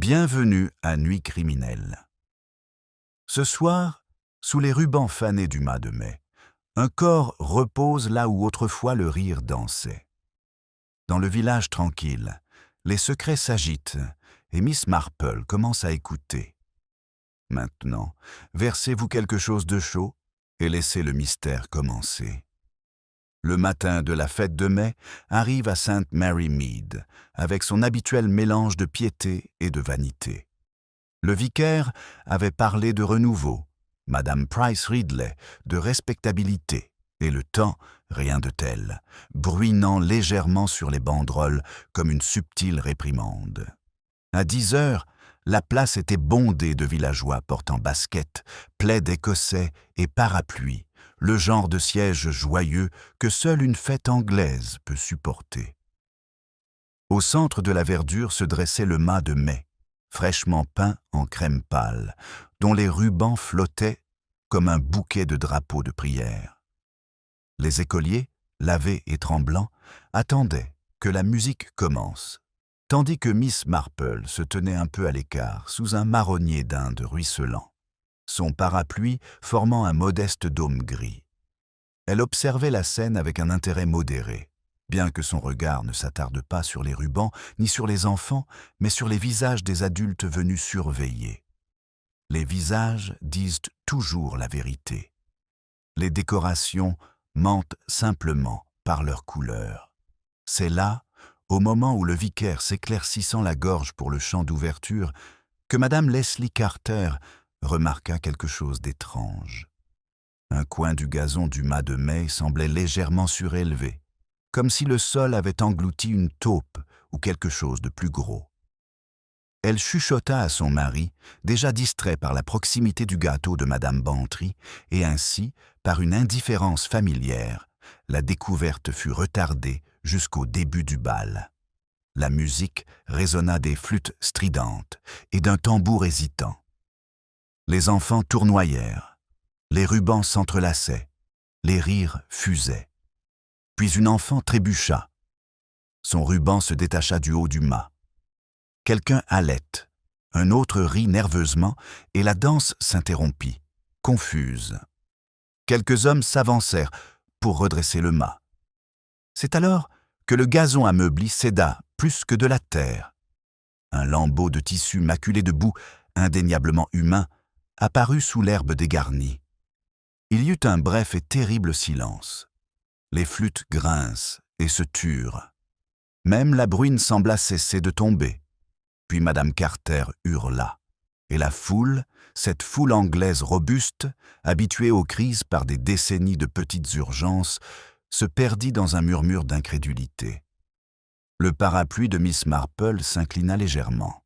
Bienvenue à Nuit criminelle. Ce soir, sous les rubans fanés du mois de mai, un corps repose là où autrefois le rire dansait. Dans le village tranquille, les secrets s'agitent et Miss Marple commence à écouter. Maintenant, versez-vous quelque chose de chaud et laissez le mystère commencer. Le matin de la fête de mai arrive à St. Mary Mead, avec son habituel mélange de piété et de vanité. Le vicaire avait parlé de renouveau, Madame Price Ridley de respectabilité, et le temps, rien de tel, bruinant légèrement sur les banderoles comme une subtile réprimande. À 10 heures, la place était bondée de villageois portant baskets, plaids écossais et parapluies, le genre de siège joyeux que seule une fête anglaise peut supporter. Au centre de la verdure se dressait le mât de mai, fraîchement peint en crème pâle, dont les rubans flottaient comme un bouquet de drapeaux de prière. Les écoliers, lavés et tremblants, attendaient que la musique commence, tandis que Miss Marple se tenait un peu à l'écart sous un marronnier d'Inde ruisselant, son parapluie formant un modeste dôme gris. Elle observait la scène avec un intérêt modéré, bien que son regard ne s'attarde pas sur les rubans ni sur les enfants, mais sur les visages des adultes venus surveiller. Les visages disent toujours la vérité. Les décorations mentent simplement par leur couleur. C'est là, au moment où le vicaire s'éclaircissant la gorge pour le chant d'ouverture, que Madame Leslie Carter remarqua quelque chose d'étrange. Un coin du gazon du mât de mai semblait légèrement surélevé, comme si le sol avait englouti une taupe ou quelque chose de plus gros. Elle chuchota à son mari, déjà distrait par la proximité du gâteau de Madame Bantry, et ainsi, par une indifférence familière, la découverte fut retardée jusqu'au début du bal. La musique résonna des flûtes stridentes et d'un tambour hésitant. Les enfants tournoyèrent, les rubans s'entrelaçaient, les rires fusaient. Puis une enfant trébucha. Son ruban se détacha du haut du mât. Quelqu'un halète, un autre rit nerveusement et la danse s'interrompit, confuse. Quelques hommes s'avancèrent pour redresser le mât. C'est alors que le gazon ameubli céda plus que de la terre. Un lambeau de tissu maculé de boue, indéniablement humain, apparut sous l'herbe dégarnie. Il y eut un bref et terrible silence. Les flûtes grincent et se turent. Même la bruine sembla cesser de tomber. Puis Madame Carter hurla. Et la foule, cette foule anglaise robuste, habituée aux crises par des décennies de petites urgences, se perdit dans un murmure d'incrédulité. Le parapluie de Miss Marple s'inclina légèrement.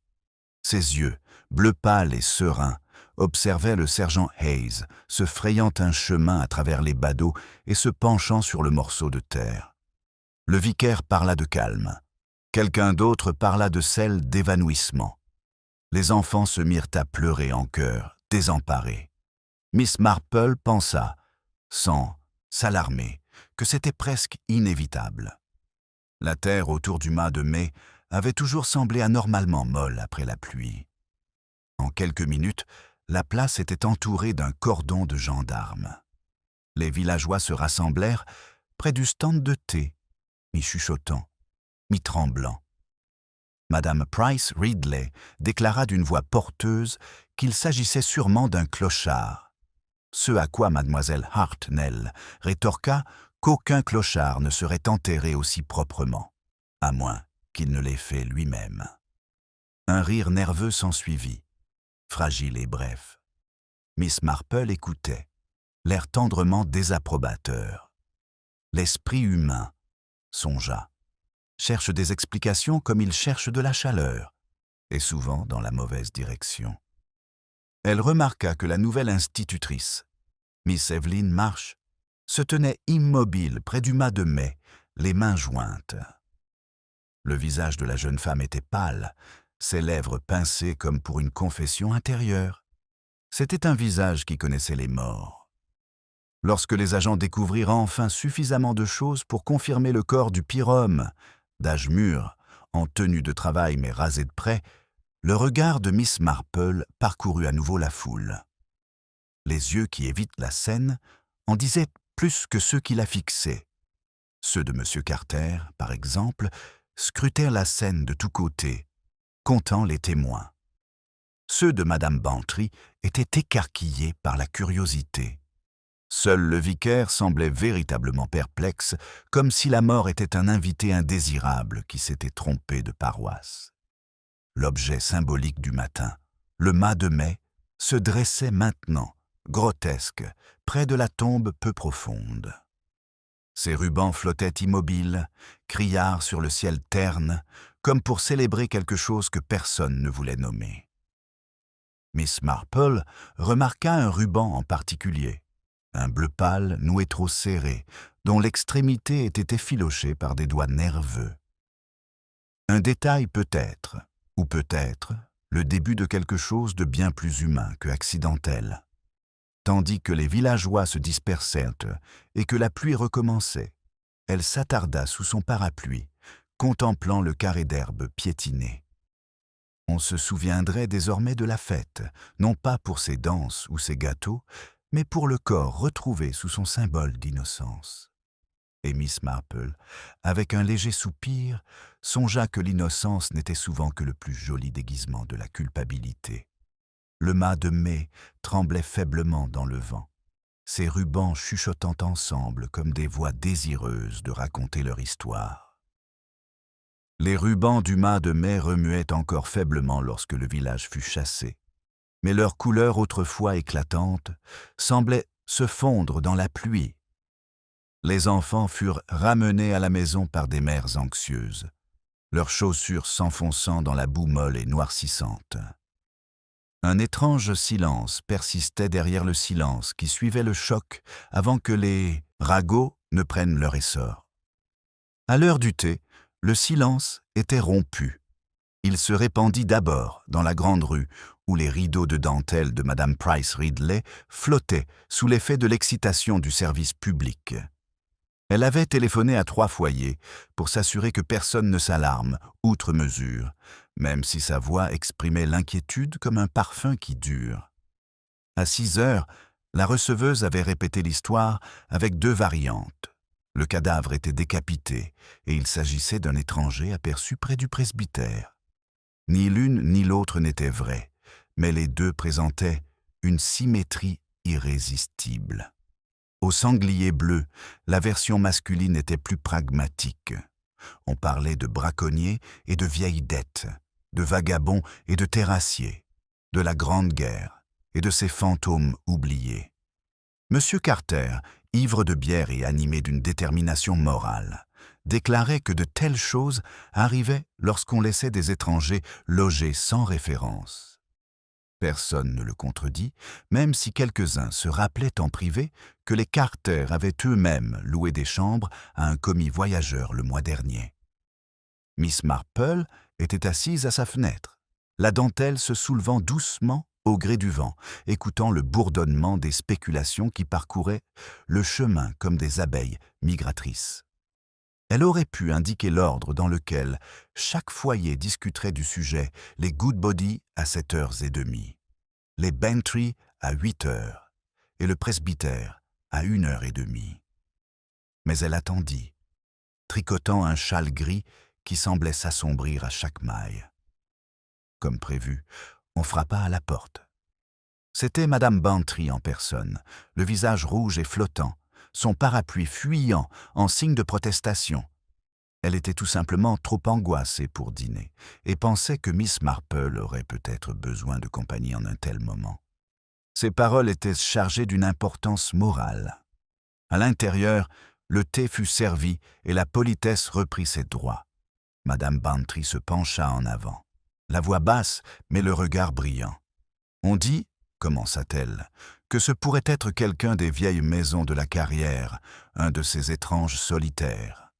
Ses yeux, bleu pâle et sereins, observaient le sergent Hayes, se frayant un chemin à travers les badauds et se penchant sur le morceau de terre. Le vicaire parla de calme. Quelqu'un d'autre parla de celle d'évanouissement. Les enfants se mirent à pleurer en chœur, désemparés. Miss Marple pensa, sans s'alarmer, que c'était presque inévitable. La terre autour du mât de mai avait toujours semblé anormalement molle après la pluie. En quelques minutes, la place était entourée d'un cordon de gendarmes. Les villageois se rassemblèrent près du stand de thé, mi-chuchotant, mi-tremblant. Madame Price Ridley déclara d'une voix porteuse qu'il s'agissait sûrement d'un clochard. Ce à quoi mademoiselle Hartnell rétorqua qu'aucun clochard ne serait enterré aussi proprement, à moins qu'il ne l'ait fait lui-même. Un rire nerveux s'ensuivit, fragile et bref. Miss Marple écoutait, l'air tendrement désapprobateur. L'esprit humain, songea, cherche des explications comme il cherche de la chaleur, et souvent dans la mauvaise direction. Elle remarqua que la nouvelle institutrice, Miss Evelyn Marsh, se tenait immobile près du mât de mai, les mains jointes. Le visage de la jeune femme était pâle, ses lèvres pincées comme pour une confession intérieure. C'était un visage qui connaissait les morts. Lorsque les agents découvrirent enfin suffisamment de choses pour confirmer le corps du pire homme, d'âge mûr, en tenue de travail mais rasé de près, Le regard de Miss Marple parcourut à nouveau la foule. Les yeux qui évitent la scène en disaient plus que ceux qui la fixaient. Ceux de M. Carter, par exemple, scrutèrent la scène de tous côtés, comptant les témoins. Ceux de Madame Bantry étaient écarquillés par la curiosité. Seul le vicaire semblait véritablement perplexe, comme si la mort était un invité indésirable qui s'était trompé de paroisse. L'objet symbolique du matin, le mât de mai, se dressait maintenant, grotesque, près de la tombe peu profonde. Ses rubans flottaient immobiles, criards sur le ciel terne, comme pour célébrer quelque chose que personne ne voulait nommer. Miss Marple remarqua un ruban en particulier, un bleu pâle noué trop serré, dont l'extrémité était effilochée par des doigts nerveux. Un détail peut-être, ou peut-être le début de quelque chose de bien plus humain que accidentel. Tandis que les villageois se dispersèrent et que la pluie recommençait, elle s'attarda sous son parapluie, contemplant le carré d'herbe piétiné. On se souviendrait désormais de la fête, non pas pour ses danses ou ses gâteaux, mais pour le corps retrouvé sous son symbole d'innocence. Et Miss Marple, avec un léger soupir, songea que l'innocence n'était souvent que le plus joli déguisement de la culpabilité. Le mât de mai tremblait faiblement dans le vent, ses rubans chuchotant ensemble comme des voix désireuses de raconter leur histoire. Les rubans du mât de mai remuaient encore faiblement lorsque le village fut chassé, mais leur couleur autrefois éclatante semblait se fondre dans la pluie. Les enfants furent ramenés à la maison par des mères anxieuses, leurs chaussures s'enfonçant dans la boue molle et noircissante. Un étrange silence persistait derrière le silence qui suivait le choc avant que les ragots ne prennent leur essor. À l'heure du thé, le silence était rompu. Il se répandit d'abord dans la grande rue où les rideaux de dentelle de Madame Price Ridley flottaient sous l'effet de l'excitation du service public. Elle avait téléphoné à 3 foyers pour s'assurer que personne ne s'alarme, outre mesure, même si sa voix exprimait l'inquiétude comme un parfum qui dure. À 6 heures, la receveuse avait répété l'histoire avec 2 variantes. Le cadavre était décapité et il s'agissait d'un étranger aperçu près du presbytère. Ni l'une ni l'autre n'était vraie, mais les deux présentaient une symétrie irrésistible. Au sanglier bleu, la version masculine était plus pragmatique. On parlait de braconniers et de vieilles dettes, de vagabonds et de terrassiers, de la Grande Guerre et de ses fantômes oubliés. Monsieur Carter, ivre de bière et animé d'une détermination morale, déclarait que de telles choses arrivaient lorsqu'on laissait des étrangers loger sans référence. Personne ne le contredit, même si quelques-uns se rappelaient en privé que les Carter avaient eux-mêmes loué des chambres à un commis voyageur le mois dernier. Miss Marple était assise à sa fenêtre, la dentelle se soulevant doucement au gré du vent, écoutant le bourdonnement des spéculations qui parcouraient le chemin comme des abeilles migratrices. Elle aurait pu indiquer l'ordre dans lequel chaque foyer discuterait du sujet, les Goodbody à 7h30, les Bantry à 8h et le presbytère à 1h30. Mais elle attendit, tricotant un châle gris qui semblait s'assombrir à chaque maille. Comme prévu, on frappa à la porte. C'était Madame Bantry en personne, le visage rouge et flottant, son parapluie fuyant en signe de protestation. Elle était tout simplement trop angoissée pour dîner et pensait que Miss Marple aurait peut-être besoin de compagnie en un tel moment. Ses paroles étaient chargées d'une importance morale. À l'intérieur, le thé fut servi et la politesse reprit ses droits. Madame Bantry se pencha en avant, la voix basse mais le regard brillant. « On dit, commença-t-elle, que ce pourrait être quelqu'un des vieilles maisons de la carrière, un de ces étranges solitaires.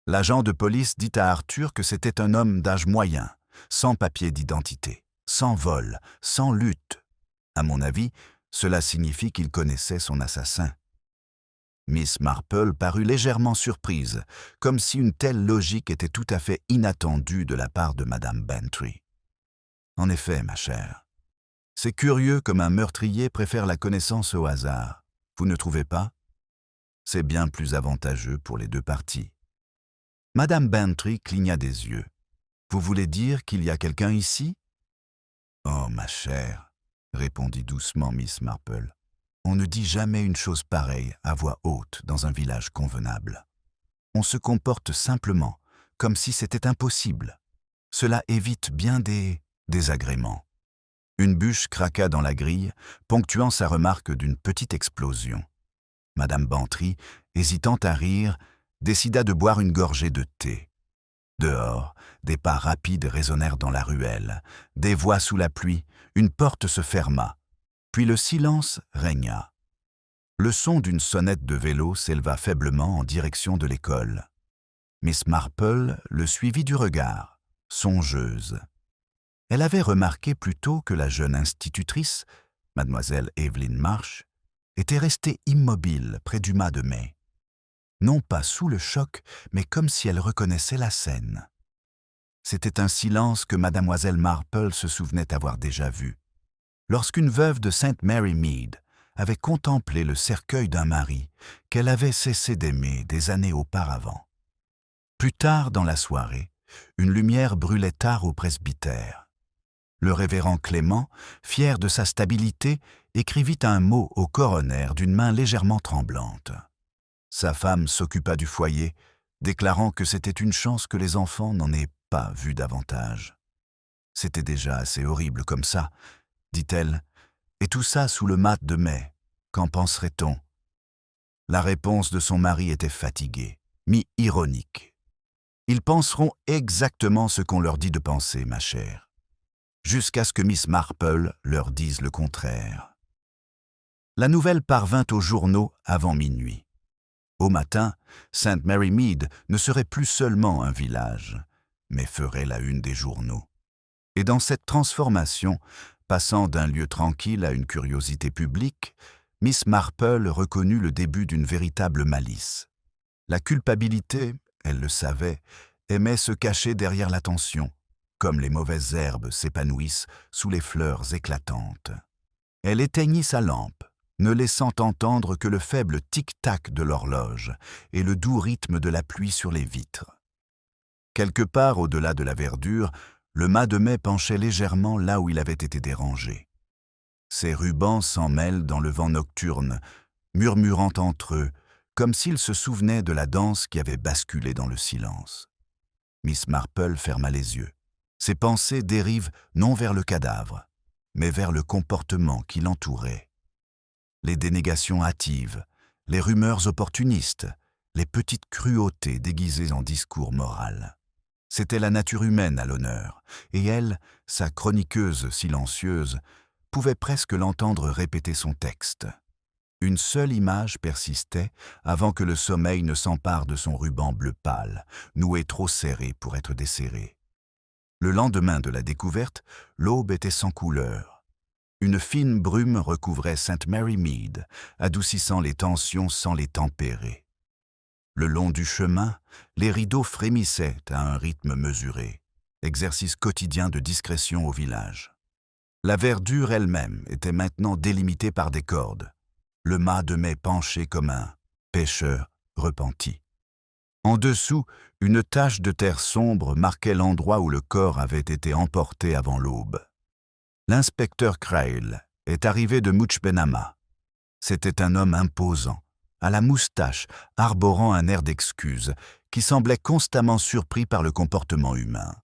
L'agent de police dit à Arthur que c'était un homme d'âge moyen, sans papier d'identité, sans vol, sans lutte. À mon avis, cela signifie qu'il connaissait son assassin. » Miss Marple parut légèrement surprise, comme si une telle logique était tout à fait inattendue de la part de Madame Bantry. En effet, ma chère. C'est curieux comme un meurtrier préfère la connaissance au hasard. Vous ne trouvez pas? C'est bien plus avantageux pour les deux parties. Madame Bantry cligna des yeux. Vous voulez dire qu'il y a quelqu'un ici? Oh, ma chère, répondit doucement Miss Marple. On ne dit jamais une chose pareille à voix haute dans un village convenable. On se comporte simplement, comme si c'était impossible. Cela évite bien des désagréments. Une bûche craqua dans la grille, ponctuant sa remarque d'une petite explosion. Madame Bantry, hésitant à rire, décida de boire une gorgée de thé. Dehors, des pas rapides résonnèrent dans la ruelle, des voix sous la pluie, une porte se ferma, puis le silence régna. Le son d'une sonnette de vélo s'éleva faiblement en direction de l'école. Miss Marple le suivit du regard, songeuse. Elle avait remarqué plus tôt que la jeune institutrice, mademoiselle Evelyn Marsh, était restée immobile près du mât de mai. Non pas sous le choc, mais comme si elle reconnaissait la scène. C'était un silence que mademoiselle Marple se souvenait avoir déjà vu. Lorsqu'une veuve de St. Mary Mead avait contemplé le cercueil d'un mari qu'elle avait cessé d'aimer des années auparavant. Plus tard dans la soirée, une lumière brûlait tard au presbytère. Le révérend Clément, fier de sa stabilité, écrivit un mot au coroner d'une main légèrement tremblante. Sa femme s'occupa du foyer, déclarant que c'était une chance que les enfants n'en aient pas vu davantage. C'était déjà assez horrible comme ça, dit-elle, et tout ça sous le mat de mai. Qu'en penserait-on? La réponse de son mari était fatiguée, mi-ironique. Ils penseront exactement ce qu'on leur dit de penser, ma chère, jusqu'à ce que Miss Marple leur dise le contraire. La nouvelle parvint aux journaux avant minuit. Au matin, St. Mary Mead ne serait plus seulement un village, mais ferait la une des journaux. Et dans cette transformation, passant d'un lieu tranquille à une curiosité publique, Miss Marple reconnut le début d'une véritable malice. La culpabilité, elle le savait, aimait se cacher derrière l'attention, comme les mauvaises herbes s'épanouissent sous les fleurs éclatantes. Elle éteignit sa lampe, ne laissant entendre que le faible tic-tac de l'horloge et le doux rythme de la pluie sur les vitres. Quelque part au-delà de la verdure, le mât de mai penchait légèrement là où il avait été dérangé. Ses rubans s'en mêlent dans le vent nocturne, murmurant entre eux, comme s'ils se souvenaient de la danse qui avait basculé dans le silence. Miss Marple ferma les yeux. Ses pensées dérivent non vers le cadavre, mais vers le comportement qui l'entourait. Les dénégations hâtives, les rumeurs opportunistes, les petites cruautés déguisées en discours moral. C'était la nature humaine à l'honneur, et elle, sa chroniqueuse silencieuse, pouvait presque l'entendre répéter son texte. Une seule image persistait avant que le sommeil ne s'empare de son ruban bleu pâle, noué trop serré pour être desserré. Le lendemain de la découverte, l'aube était sans couleur. Une fine brume recouvrait St. Mary Mead, adoucissant les tensions sans les tempérer. Le long du chemin, les rideaux frémissaient à un rythme mesuré, exercice quotidien de discrétion au village. La verdure elle-même était maintenant délimitée par des cordes, le mât de mai penché comme un pêcheur repenti. En dessous, une tache de terre sombre marquait l'endroit où le corps avait été emporté avant l'aube. L'inspecteur Crail est arrivé de Mutchbenama. C'était un homme imposant, à la moustache, arborant un air d'excuse, qui semblait constamment surpris par le comportement humain.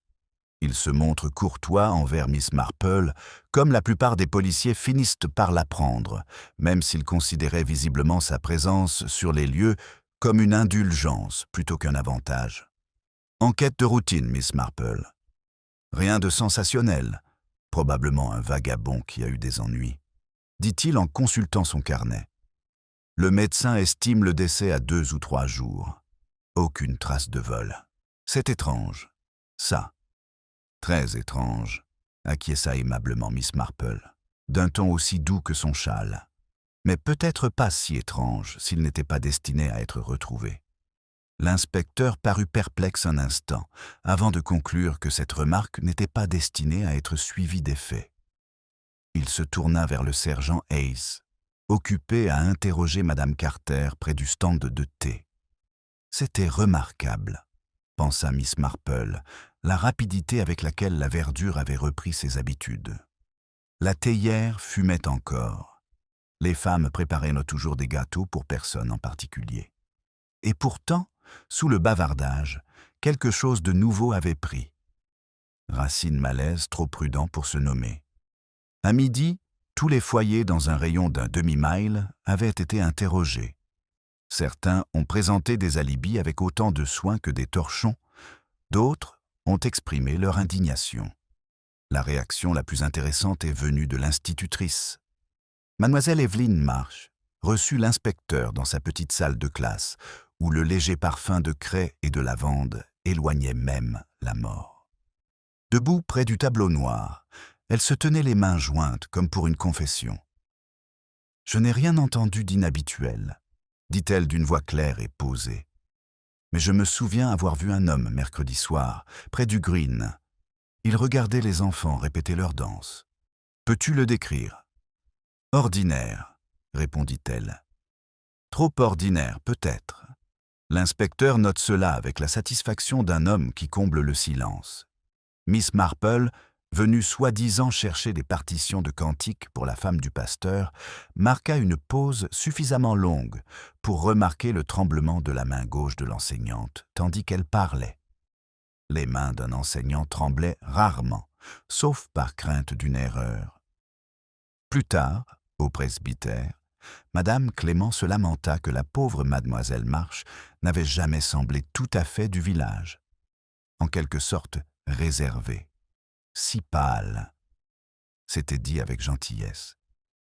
Il se montre courtois envers Miss Marple, comme la plupart des policiers finissent par l'apprendre, même s'il considérait visiblement sa présence sur les lieux comme une indulgence plutôt qu'un avantage. Enquête de routine, Miss Marple. Rien de sensationnel, probablement un vagabond qui a eu des ennuis, dit-il en consultant son carnet. Le médecin estime le décès à 2 ou 3 jours. Aucune trace de vol. C'est étrange. Ça. Très étrange, acquiesça aimablement Miss Marple, d'un ton aussi doux que son châle. Mais peut-être pas si étrange s'il n'était pas destiné à être retrouvé. L'inspecteur parut perplexe un instant, avant de conclure que cette remarque n'était pas destinée à être suivie d'effet. Il se tourna vers le sergent Hayes, occupé à interroger Madame Carter près du stand de thé. C'était remarquable, pensa Miss Marple, la rapidité avec laquelle la verdure avait repris ses habitudes. La théière fumait encore. Les femmes préparaient toujours des gâteaux pour personne en particulier. Et pourtant, sous le bavardage, quelque chose de nouveau avait pris. Racine Malaise, trop prudent pour se nommer. À midi, tous les foyers dans un rayon d'un demi-mile avaient été interrogés. Certains ont présenté des alibis avec autant de soin que des torchons, d'autres ont exprimé leur indignation. La réaction la plus intéressante est venue de l'institutrice. Mademoiselle Evelyne Marsh reçut l'inspecteur dans sa petite salle de classe, où le léger parfum de craie et de lavande éloignait même la mort. Debout près du tableau noir, elle se tenait les mains jointes comme pour une confession. « Je n'ai rien entendu d'inhabituel », dit-elle d'une voix claire et posée. « Mais je me souviens avoir vu un homme mercredi soir, près du Green. Il regardait les enfants répéter leur danse. Peux-tu le décrire ?»« Ordinaire, » répondit-elle. « Trop ordinaire, peut-être. » L'inspecteur note cela avec la satisfaction d'un homme qui comble le silence. Miss Marple, venue soi-disant chercher des partitions de cantiques pour la femme du pasteur, marqua une pause suffisamment longue pour remarquer le tremblement de la main gauche de l'enseignante, tandis qu'elle parlait. Les mains d'un enseignant tremblaient rarement, sauf par crainte d'une erreur. Plus tard, au presbytère, Madame Clément se lamenta que la pauvre mademoiselle Marsh n'avait jamais semblé tout à fait du village. En quelque sorte réservée, si pâle. C'était dit avec gentillesse.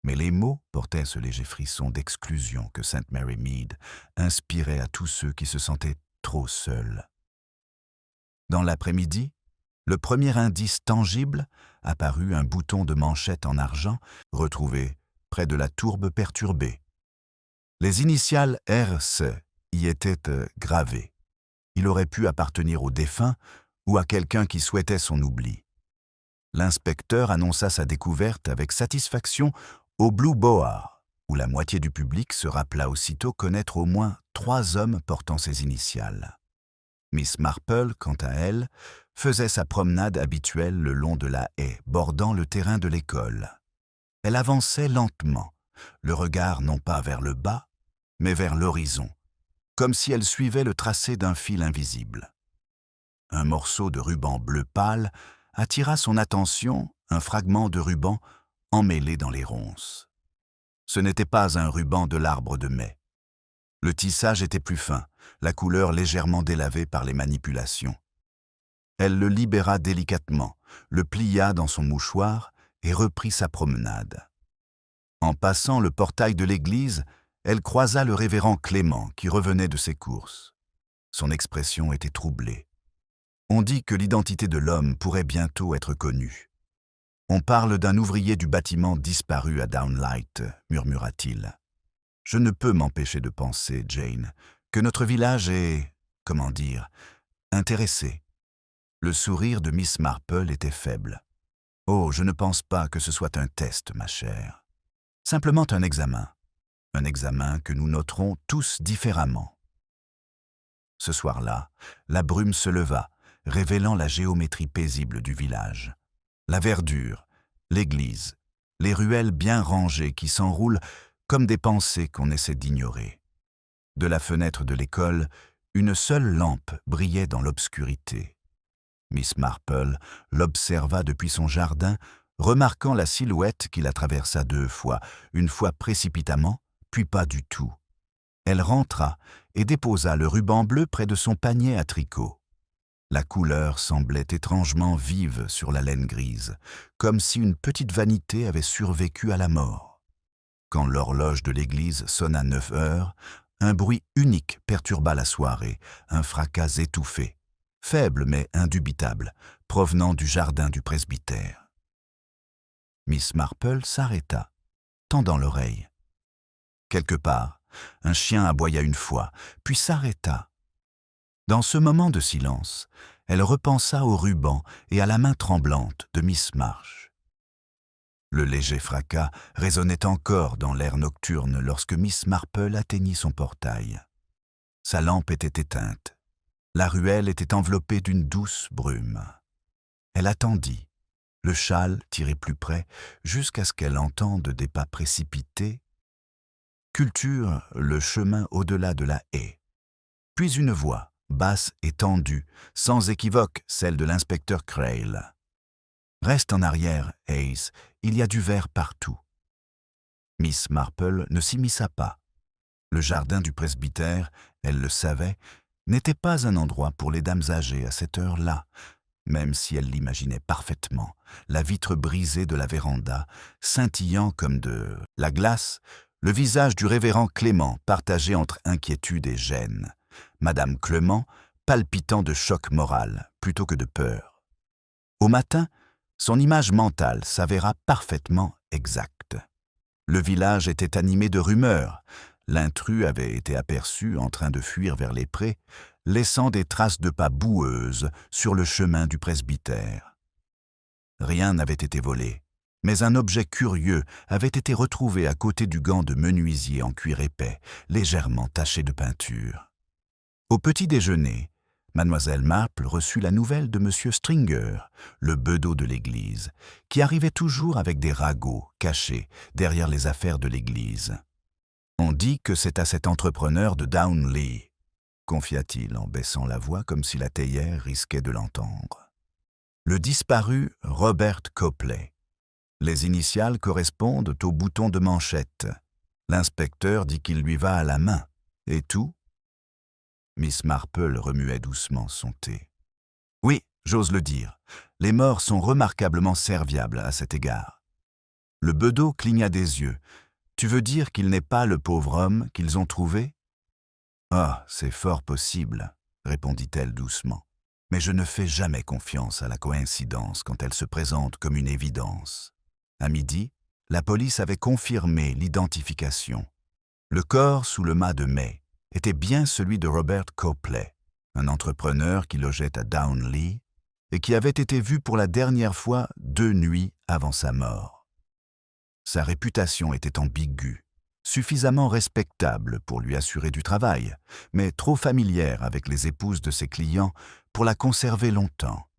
Mais les mots portaient ce léger frisson d'exclusion que Sainte Mary Mead inspirait à tous ceux qui se sentaient trop seuls. Dans l'après-midi, le premier indice tangible apparut un bouton de manchette en argent retrouvé près de la tourbe perturbée. Les initiales RC y étaient gravées. Il aurait pu appartenir au défunt ou à quelqu'un qui souhaitait son oubli. L'inspecteur annonça sa découverte avec satisfaction au Blue Boar, où la moitié du public se rappela aussitôt connaître au moins 3 hommes portant ces initiales. Miss Marple, quant à elle, faisait sa promenade habituelle le long de la haie bordant le terrain de l'école. Elle avançait lentement, le regard non pas vers le bas, mais vers l'horizon, comme si elle suivait le tracé d'un fil invisible. Un morceau de ruban bleu pâle attira son attention, un fragment de ruban emmêlé dans les ronces. Ce n'était pas un ruban de l'arbre de mai. Le tissage était plus fin, la couleur légèrement délavée par les manipulations. Elle le libéra délicatement, le plia dans son mouchoir et reprit sa promenade. En passant le portail de l'église, elle croisa le révérend Clément qui revenait de ses courses. Son expression était troublée. On dit que l'identité de l'homme pourrait bientôt être connue. On parle d'un ouvrier du bâtiment disparu à Downlight, murmura-t-il. Je ne peux m'empêcher de penser, Jane, que notre village est, comment dire, intéressé. Le sourire de Miss Marple était faible. Oh, je ne pense pas que ce soit un test, ma chère. Simplement un examen que nous noterons tous différemment. Ce soir-là, la brume se leva, révélant la géométrie paisible du village. La verdure, l'église, les ruelles bien rangées qui s'enroulent comme des pensées qu'on essaie d'ignorer. De la fenêtre de l'école, une seule lampe brillait dans l'obscurité. Miss Marple l'observa depuis son jardin, remarquant la silhouette qui la traversa 2 fois, une fois précipitamment, puis pas du tout. Elle rentra et déposa le ruban bleu près de son panier à tricot. La couleur semblait étrangement vive sur la laine grise, comme si une petite vanité avait survécu à la mort. Quand l'horloge de l'église sonna 9 heures, un bruit unique perturba la soirée, un fracas étouffé, faible mais indubitable, provenant du jardin du presbytère. Miss Marple s'arrêta, tendant l'oreille. Quelque part, un chien aboya une fois, puis s'arrêta, Dans ce moment de silence, elle repensa au ruban et à la main tremblante de Miss Marsh. Le léger fracas résonnait encore dans l'air nocturne lorsque Miss Marple atteignit son portail. Sa lampe était éteinte. La ruelle était enveloppée d'une douce brume. Elle attendit, le châle tiré plus près, jusqu'à ce qu'elle entende des pas précipités. Culture le chemin au-delà de la haie. Puis une voix, basse et tendue, sans équivoque celle de l'inspecteur Crail. « Reste en arrière, Ace, il y a du verre partout. » Miss Marple ne s'immisça pas. Le jardin du presbytère, elle le savait, n'était pas un endroit pour les dames âgées à cette heure-là, même si elle l'imaginait parfaitement, la vitre brisée de la véranda, scintillant comme de la glace, le visage du révérend Clément partagé entre inquiétude et gêne, Madame Clément palpitant de choc moral plutôt que de peur. Au matin, son image mentale s'avéra parfaitement exacte. Le village était animé de rumeurs. L'intrus avait été aperçu en train de fuir vers les prés, laissant des traces de pas boueuses sur le chemin du presbytère. Rien n'avait été volé, mais un objet curieux avait été retrouvé à côté du gant de menuisier en cuir épais, légèrement taché de peinture. Au petit déjeuner, Mademoiselle Marple reçut la nouvelle de M. Stringer, le bedeau de l'église, qui arrivait toujours avec des ragots cachés derrière les affaires de l'église. « On dit que c'est à cet entrepreneur de Downley, » confia-t-il en baissant la voix comme si la théière risquait de l'entendre. Le disparu Robert Copley. Les initiales correspondent au bouton de manchette. L'inspecteur dit qu'il lui va à la main. Et tout ? Miss Marple remuait doucement son thé. « Oui, j'ose le dire, les morts sont remarquablement serviables à cet égard. » Le bedeau cligna des yeux. « Tu veux dire qu'il n'est pas le pauvre homme qu'ils ont trouvé ?»« Ah, c'est fort possible, » répondit-elle doucement. « Mais je ne fais jamais confiance à la coïncidence quand elle se présente comme une évidence. » À midi, la police avait confirmé l'identification. Le corps sous le mât de mai était bien celui de Robert Copley, un entrepreneur qui logeait à Downley et qui avait été vu pour la dernière fois 2 nuits avant sa mort. Sa réputation était ambiguë, suffisamment respectable pour lui assurer du travail, mais trop familière avec les épouses de ses clients pour la conserver longtemps.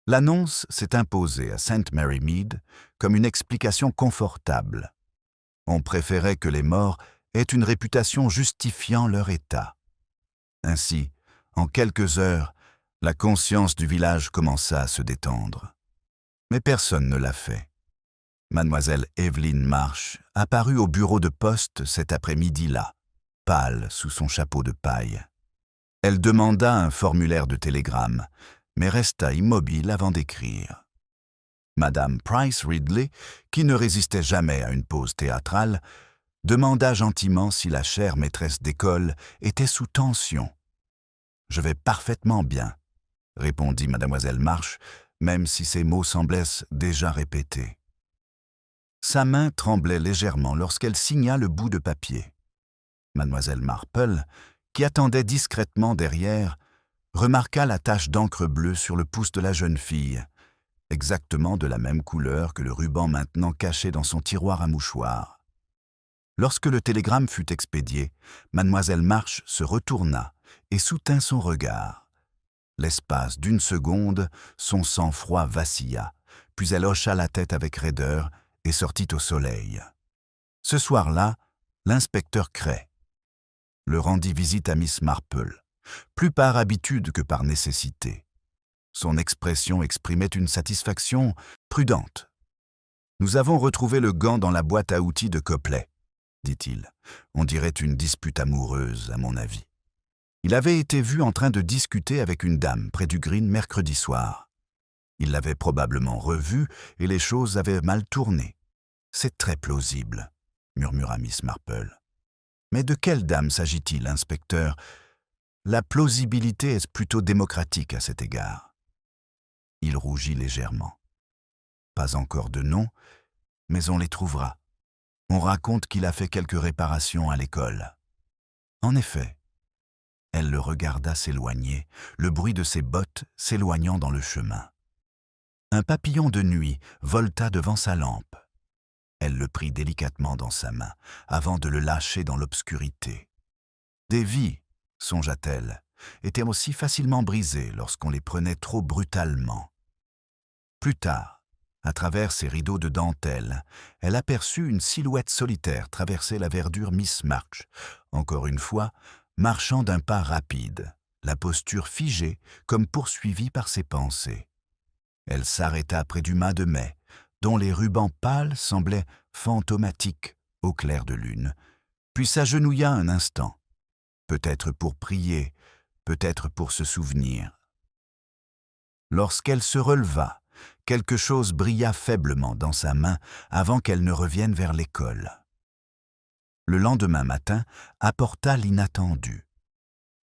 L'annonce s'est imposée à St. Mary Mead comme une explication confortable. On préférait que les morts aient une réputation justifiant leur état. Ainsi, en quelques heures, la conscience du village commença à se détendre. Mais personne ne l'a fait. Mademoiselle Evelyn Marsh apparut au bureau de poste cet après-midi-là, pâle sous son chapeau de paille. Elle demanda un formulaire de télégramme, mais resta immobile avant d'écrire. Madame Price Ridley, qui ne résistait jamais à une pause théâtrale, demanda gentiment si la chère maîtresse d'école était sous tension. « Je vais parfaitement bien, » répondit mademoiselle Marsh, même si ses mots semblaient déjà répétés. Sa main tremblait légèrement lorsqu'elle signa le bout de papier. Mademoiselle Marple, qui attendait discrètement derrière, remarqua la tache d'encre bleue sur le pouce de la jeune fille, exactement de la même couleur que le ruban maintenant caché dans son tiroir à mouchoirs. Lorsque le télégramme fut expédié, Mademoiselle Marsh se retourna et soutint son regard. L'espace d'1 seconde, son sang-froid vacilla, puis elle hocha la tête avec raideur et sortit au soleil. Ce soir-là, l'inspecteur Cray le rendit visite à Miss Marple, plus par habitude que par nécessité. Son expression exprimait une satisfaction prudente. « Nous avons retrouvé le gant dans la boîte à outils de Copley, » dit-il. « On dirait une dispute amoureuse, à mon avis. Il avait été vu en train de discuter avec une dame près du Green mercredi soir. Il l'avait probablement revue et les choses avaient mal tourné. C'est très plausible, » murmura Miss Marple. « Mais de quelle dame s'agit-il, inspecteur ? La plausibilité est plutôt démocratique à cet égard. » Il rougit légèrement. « Pas encore de nom, mais on les trouvera. On raconte qu'il a fait quelques réparations à l'école. » En effet, Elle le regarda s'éloigner, le bruit de ses bottes s'éloignant dans le chemin. Un papillon de nuit volta devant sa lampe. Elle le prit délicatement dans sa main, avant de le lâcher dans l'obscurité. Des vies, songea-t-elle, étaient aussi facilement brisées lorsqu'on les prenait trop brutalement. Plus tard, à travers ses rideaux de dentelle, elle aperçut une silhouette solitaire traverser la verdure Miss March, encore une fois, marchant d'un pas rapide, la posture figée comme poursuivie par ses pensées. Elle s'arrêta près du mât de mai, dont les rubans pâles semblaient fantomatiques au clair de lune, puis s'agenouilla un instant, peut-être pour prier, peut-être pour se souvenir. Lorsqu'elle se releva, quelque chose brilla faiblement dans sa main avant qu'elle ne revienne vers l'école. Le lendemain matin apporta l'inattendu.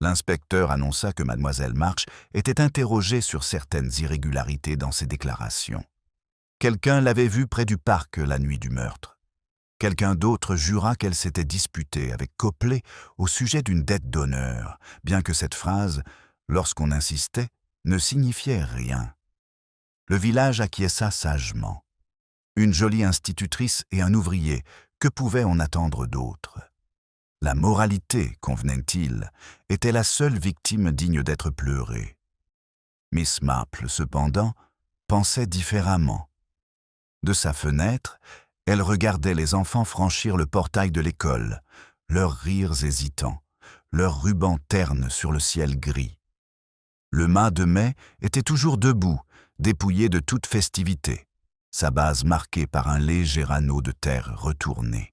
L'inspecteur annonça que mademoiselle March était interrogée sur certaines irrégularités dans ses déclarations. Quelqu'un l'avait vue près du parc la nuit du meurtre. Quelqu'un d'autre jura qu'elle s'était disputée avec Copley au sujet d'une dette d'honneur, bien que cette phrase, lorsqu'on insistait, ne signifiait rien. Le village acquiesça sagement. Une jolie institutrice et un ouvrier, que pouvait-on attendre d'autre? La moralité, convenait-il, était la seule victime digne d'être pleurée. Miss Marple, cependant, pensait différemment. De sa fenêtre, elle regardait les enfants franchir le portail de l'école, leurs rires hésitants, leurs rubans ternes sur le ciel gris. Le mât de mai était toujours debout, dépouillé de toute festivité, sa base marquée par un léger anneau de terre retourné.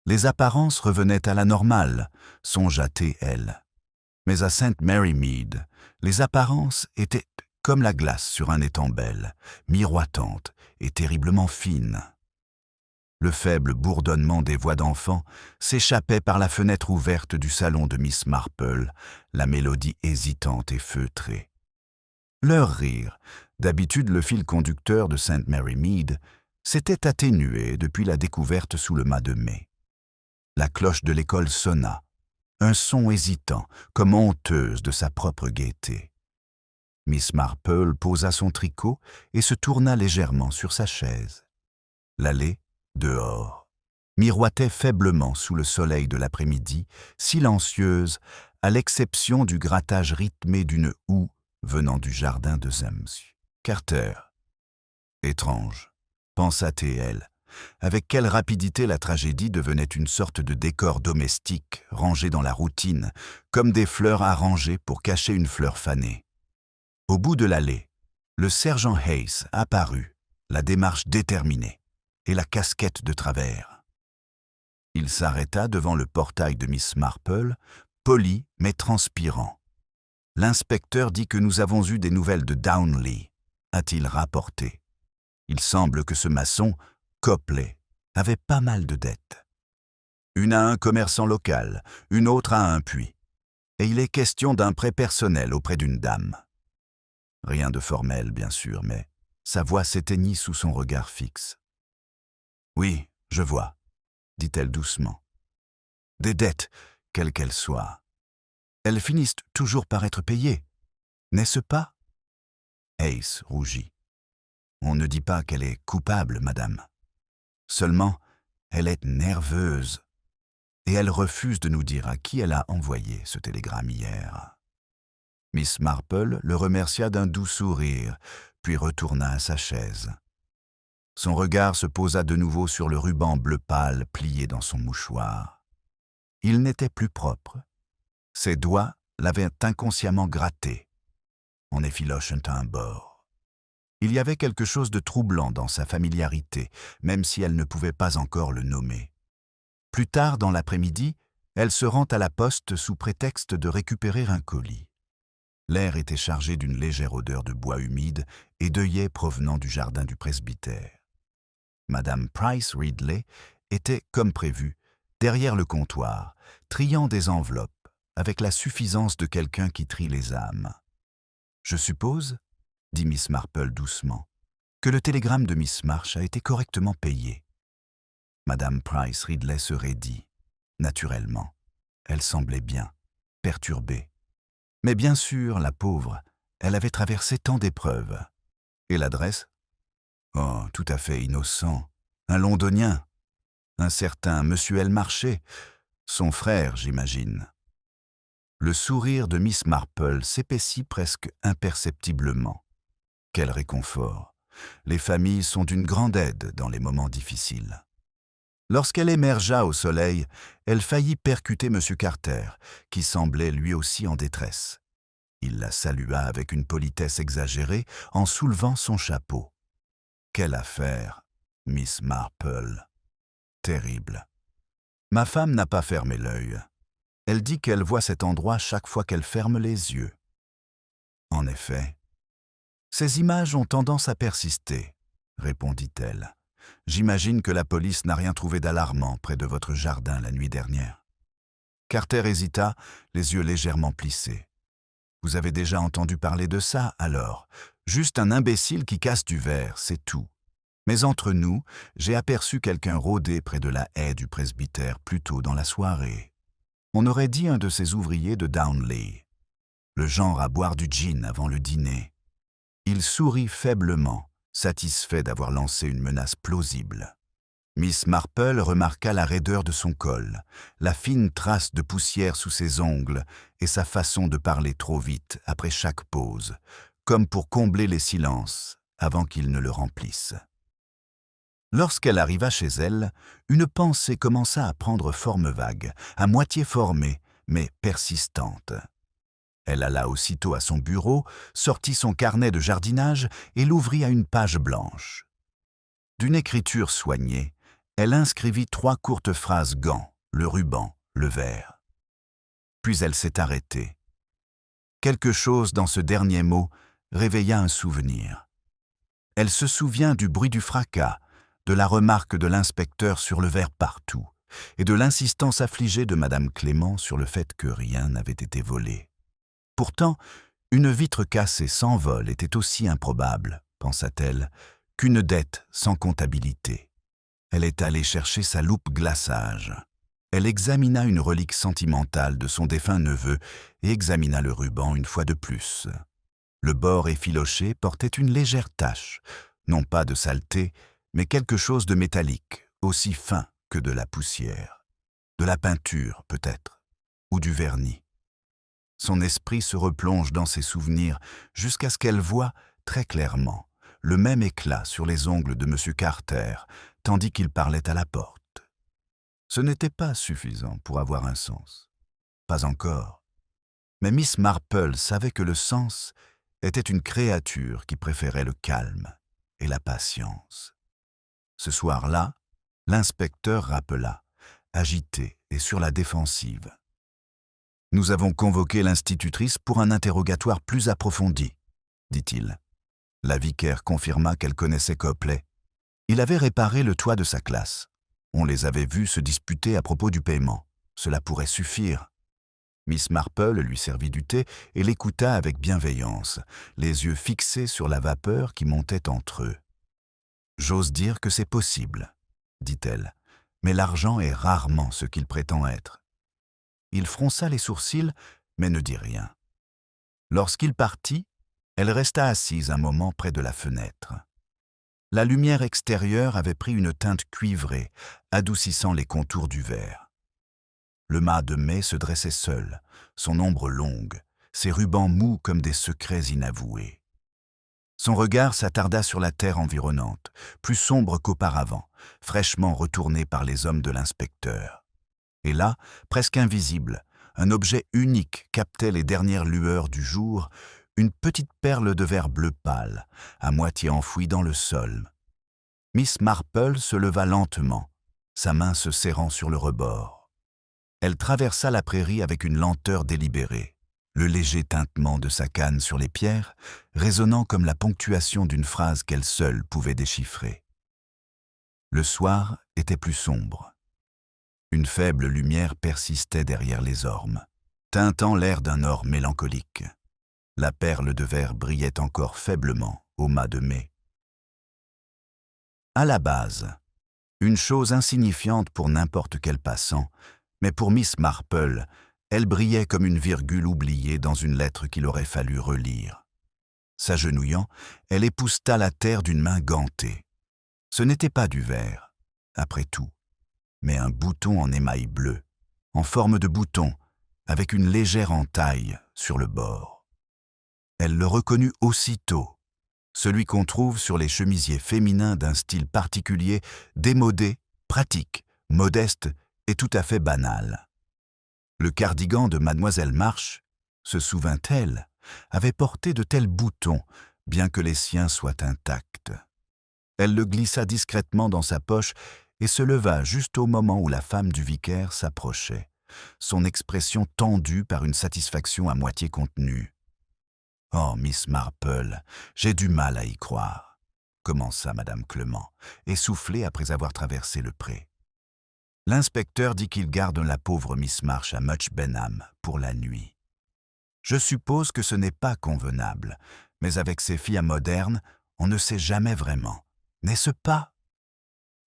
Les apparences revenaient à la normale, songea-t-elle. Mais à St. Mary Mead, les apparences étaient comme la glace sur un étang belle, miroitantes et terriblement fines. Le faible bourdonnement des voix d'enfants s'échappait par la fenêtre ouverte du salon de Miss Marple, la mélodie hésitante et feutrée. Leur rire, d'habitude le fil conducteur de St. Mary Mead, s'était atténué depuis la découverte sous le mât de mai. La cloche de l'école sonna, un son hésitant, comme honteuse de sa propre gaieté. Miss Marple posa son tricot et se tourna légèrement sur sa chaise. L'allée, dehors, miroitait faiblement sous le soleil de l'après-midi, silencieuse, à l'exception du grattage rythmé d'une houe venant du jardin de Zems. Carter. Étrange, pensa-t-elle, avec quelle rapidité la tragédie devenait une sorte de décor domestique, rangé dans la routine, comme des fleurs arrangées pour cacher une fleur fanée. Au bout de l'allée, le sergent Hayes apparut, la démarche déterminée, et la casquette de travers. Il s'arrêta devant le portail de Miss Marple, poli mais transpirant. « L'inspecteur dit que nous avons eu des nouvelles de Downley », a-t-il rapporté. Il semble que ce maçon, Copley, avait pas mal de dettes. Une à un commerçant local, une autre à un puits. Et il est question d'un prêt personnel auprès d'une dame. Rien de formel, bien sûr, mais sa voix s'éteignit sous son regard fixe. « Oui, je vois, » dit-elle doucement. « Des dettes, quelles qu'elles soient. Elles finissent toujours par être payées, n'est-ce pas ?» Hayes rougit. « On ne dit pas qu'elle est coupable, madame. Seulement, elle est nerveuse, et elle refuse de nous dire à qui elle a envoyé ce télégramme hier. » Miss Marple le remercia d'un doux sourire, puis retourna à sa chaise. Son regard se posa de nouveau sur le ruban bleu pâle plié dans son mouchoir. Il n'était plus propre. Ses doigts l'avaient inconsciemment gratté. On effiloche un bord. Il y avait quelque chose de troublant dans sa familiarité, même si elle ne pouvait pas encore le nommer. Plus tard dans l'après-midi, elle se rend à la poste sous prétexte de récupérer un colis. L'air était chargé d'une légère odeur de bois humide et d'œillets provenant du jardin du presbytère. Madame Price Ridley était, comme prévu, derrière le comptoir, triant des enveloppes, avec la suffisance de quelqu'un qui trie les âmes. « Je suppose, » dit Miss Marple doucement, « que le télégramme de Miss March a été correctement payé. » Madame Price Ridley se raidit. Naturellement, elle semblait bien. perturbée. Mais bien sûr, la pauvre, elle avait traversé tant d'épreuves. Et l'adresse? Oh, tout à fait innocent. Un londonien. Un certain Monsieur Elmarché. Son frère, j'imagine. Le sourire de Miss Marple s'épaissit presque imperceptiblement. Quel réconfort! Les familles sont d'une grande aide dans les moments difficiles. Lorsqu'elle émergea au soleil, elle faillit percuter M. Carter, qui semblait lui aussi en détresse. Il la salua avec une politesse exagérée en soulevant son chapeau. Quelle affaire, Miss Marple! Terrible. Ma femme n'a pas fermé l'œil. Elle dit qu'elle voit cet endroit chaque fois qu'elle ferme les yeux. En effet, ces images ont tendance à persister, répondit-elle. J'imagine que la police n'a rien trouvé d'alarmant près de votre jardin la nuit dernière. Carter hésita, les yeux légèrement plissés. Vous avez déjà entendu parler de ça, alors? Juste un imbécile qui casse du verre, c'est tout. Mais entre nous, j'ai aperçu quelqu'un rôder près de la haie du presbytère plus tôt dans la soirée. On aurait dit un de ces ouvriers de Downley. Le genre à boire du gin avant le dîner. Il sourit faiblement, satisfait d'avoir lancé une menace plausible. Miss Marple remarqua la raideur de son col, la fine trace de poussière sous ses ongles et sa façon de parler trop vite après chaque pause, comme pour combler les silences avant qu'ils ne le remplissent. Lorsqu'elle arriva chez elle, une pensée commença à prendre forme vague, à moitié formée, mais persistante. Elle alla aussitôt à son bureau, sortit son carnet de jardinage et l'ouvrit à une page blanche. D'une écriture soignée, elle inscrivit 3 courtes phrases gants, le ruban, le verre. Puis elle s'est arrêtée. Quelque chose dans ce dernier mot réveilla un souvenir. Elle se souvient du bruit du fracas, de la remarque de l'inspecteur sur le verre partout, et de l'insistance affligée de Madame Clément sur le fait que rien n'avait été volé. Pourtant, une vitre cassée sans vol était aussi improbable, pensa-t-elle, qu'une dette sans comptabilité. Elle est allée chercher sa loupe glaçage. Elle examina une relique sentimentale de son défunt neveu et examina le ruban une fois de plus. Le bord effiloché portait une légère tache, non pas de saleté, mais quelque chose de métallique, aussi fin que de la poussière. De la peinture, peut-être, ou du vernis. Son esprit se replonge dans ses souvenirs jusqu'à ce qu'elle voie, très clairement, le même éclat sur les ongles de M. Carter, tandis qu'il parlait à la porte. Ce n'était pas suffisant pour avoir un sens. Pas encore. Mais Miss Marple savait que le sens était une créature qui préférait le calme et la patience. Ce soir-là, l'inspecteur rappela, agité et sur la défensive. « Nous avons convoqué l'institutrice pour un interrogatoire plus approfondi, » dit-il. La vicaire confirma qu'elle connaissait Copley. Il avait réparé le toit de sa classe. On les avait vus se disputer à propos du paiement. Cela pourrait suffire. Miss Marple lui servit du thé et l'écouta avec bienveillance, les yeux fixés sur la vapeur qui montait entre eux. « J'ose dire que c'est possible, » dit-elle, « mais l'argent est rarement ce qu'il prétend être. » Il fronça les sourcils, mais ne dit rien. Lorsqu'il partit, elle resta assise un moment près de la fenêtre. La lumière extérieure avait pris une teinte cuivrée, adoucissant les contours du verre. Le mât de mai se dressait seul, son ombre longue, ses rubans mous comme des secrets inavoués. Son regard s'attarda sur la terre environnante, plus sombre qu'auparavant, fraîchement retournée par les hommes de l'inspecteur. Et là, presque invisible, un objet unique captait les dernières lueurs du jour, une petite perle de verre bleu pâle, à moitié enfouie dans le sol. Miss Marple se leva lentement, sa main se serrant sur le rebord. Elle traversa la prairie avec une lenteur délibérée, le léger tintement de sa canne sur les pierres, résonnant comme la ponctuation d'une phrase qu'elle seule pouvait déchiffrer. Le soir était plus sombre. Une faible lumière persistait derrière les ormes, teintant l'air d'un or mélancolique. La perle de verre brillait encore faiblement au mât de mai. À la base, une chose insignifiante pour n'importe quel passant, mais pour Miss Marple, Elle brillait comme une virgule oubliée dans une lettre qu'il aurait fallu relire. S'agenouillant, elle épouseta la terre d'une main gantée. Ce n'était pas du verre, après tout, mais un bouton en émail bleu, en forme de bouton, avec une légère entaille sur le bord. Elle le reconnut aussitôt, celui qu'on trouve sur les chemisiers féminins d'un style particulier, démodé, pratique, modeste et tout à fait banal. Le cardigan de Mademoiselle March, se souvint-elle, avait porté de tels boutons, bien que les siens soient intacts. Elle le glissa discrètement dans sa poche et se leva juste au moment où la femme du vicaire s'approchait, son expression tendue par une satisfaction à moitié contenue. « Oh, Miss Marple, j'ai du mal à y croire », commença Madame Clement, essoufflée après avoir traversé le pré. L'inspecteur dit qu'il garde la pauvre Miss March à Much Benham pour la nuit. Je suppose que ce n'est pas convenable, mais avec ces filles modernes, on ne sait jamais vraiment. N'est-ce pas?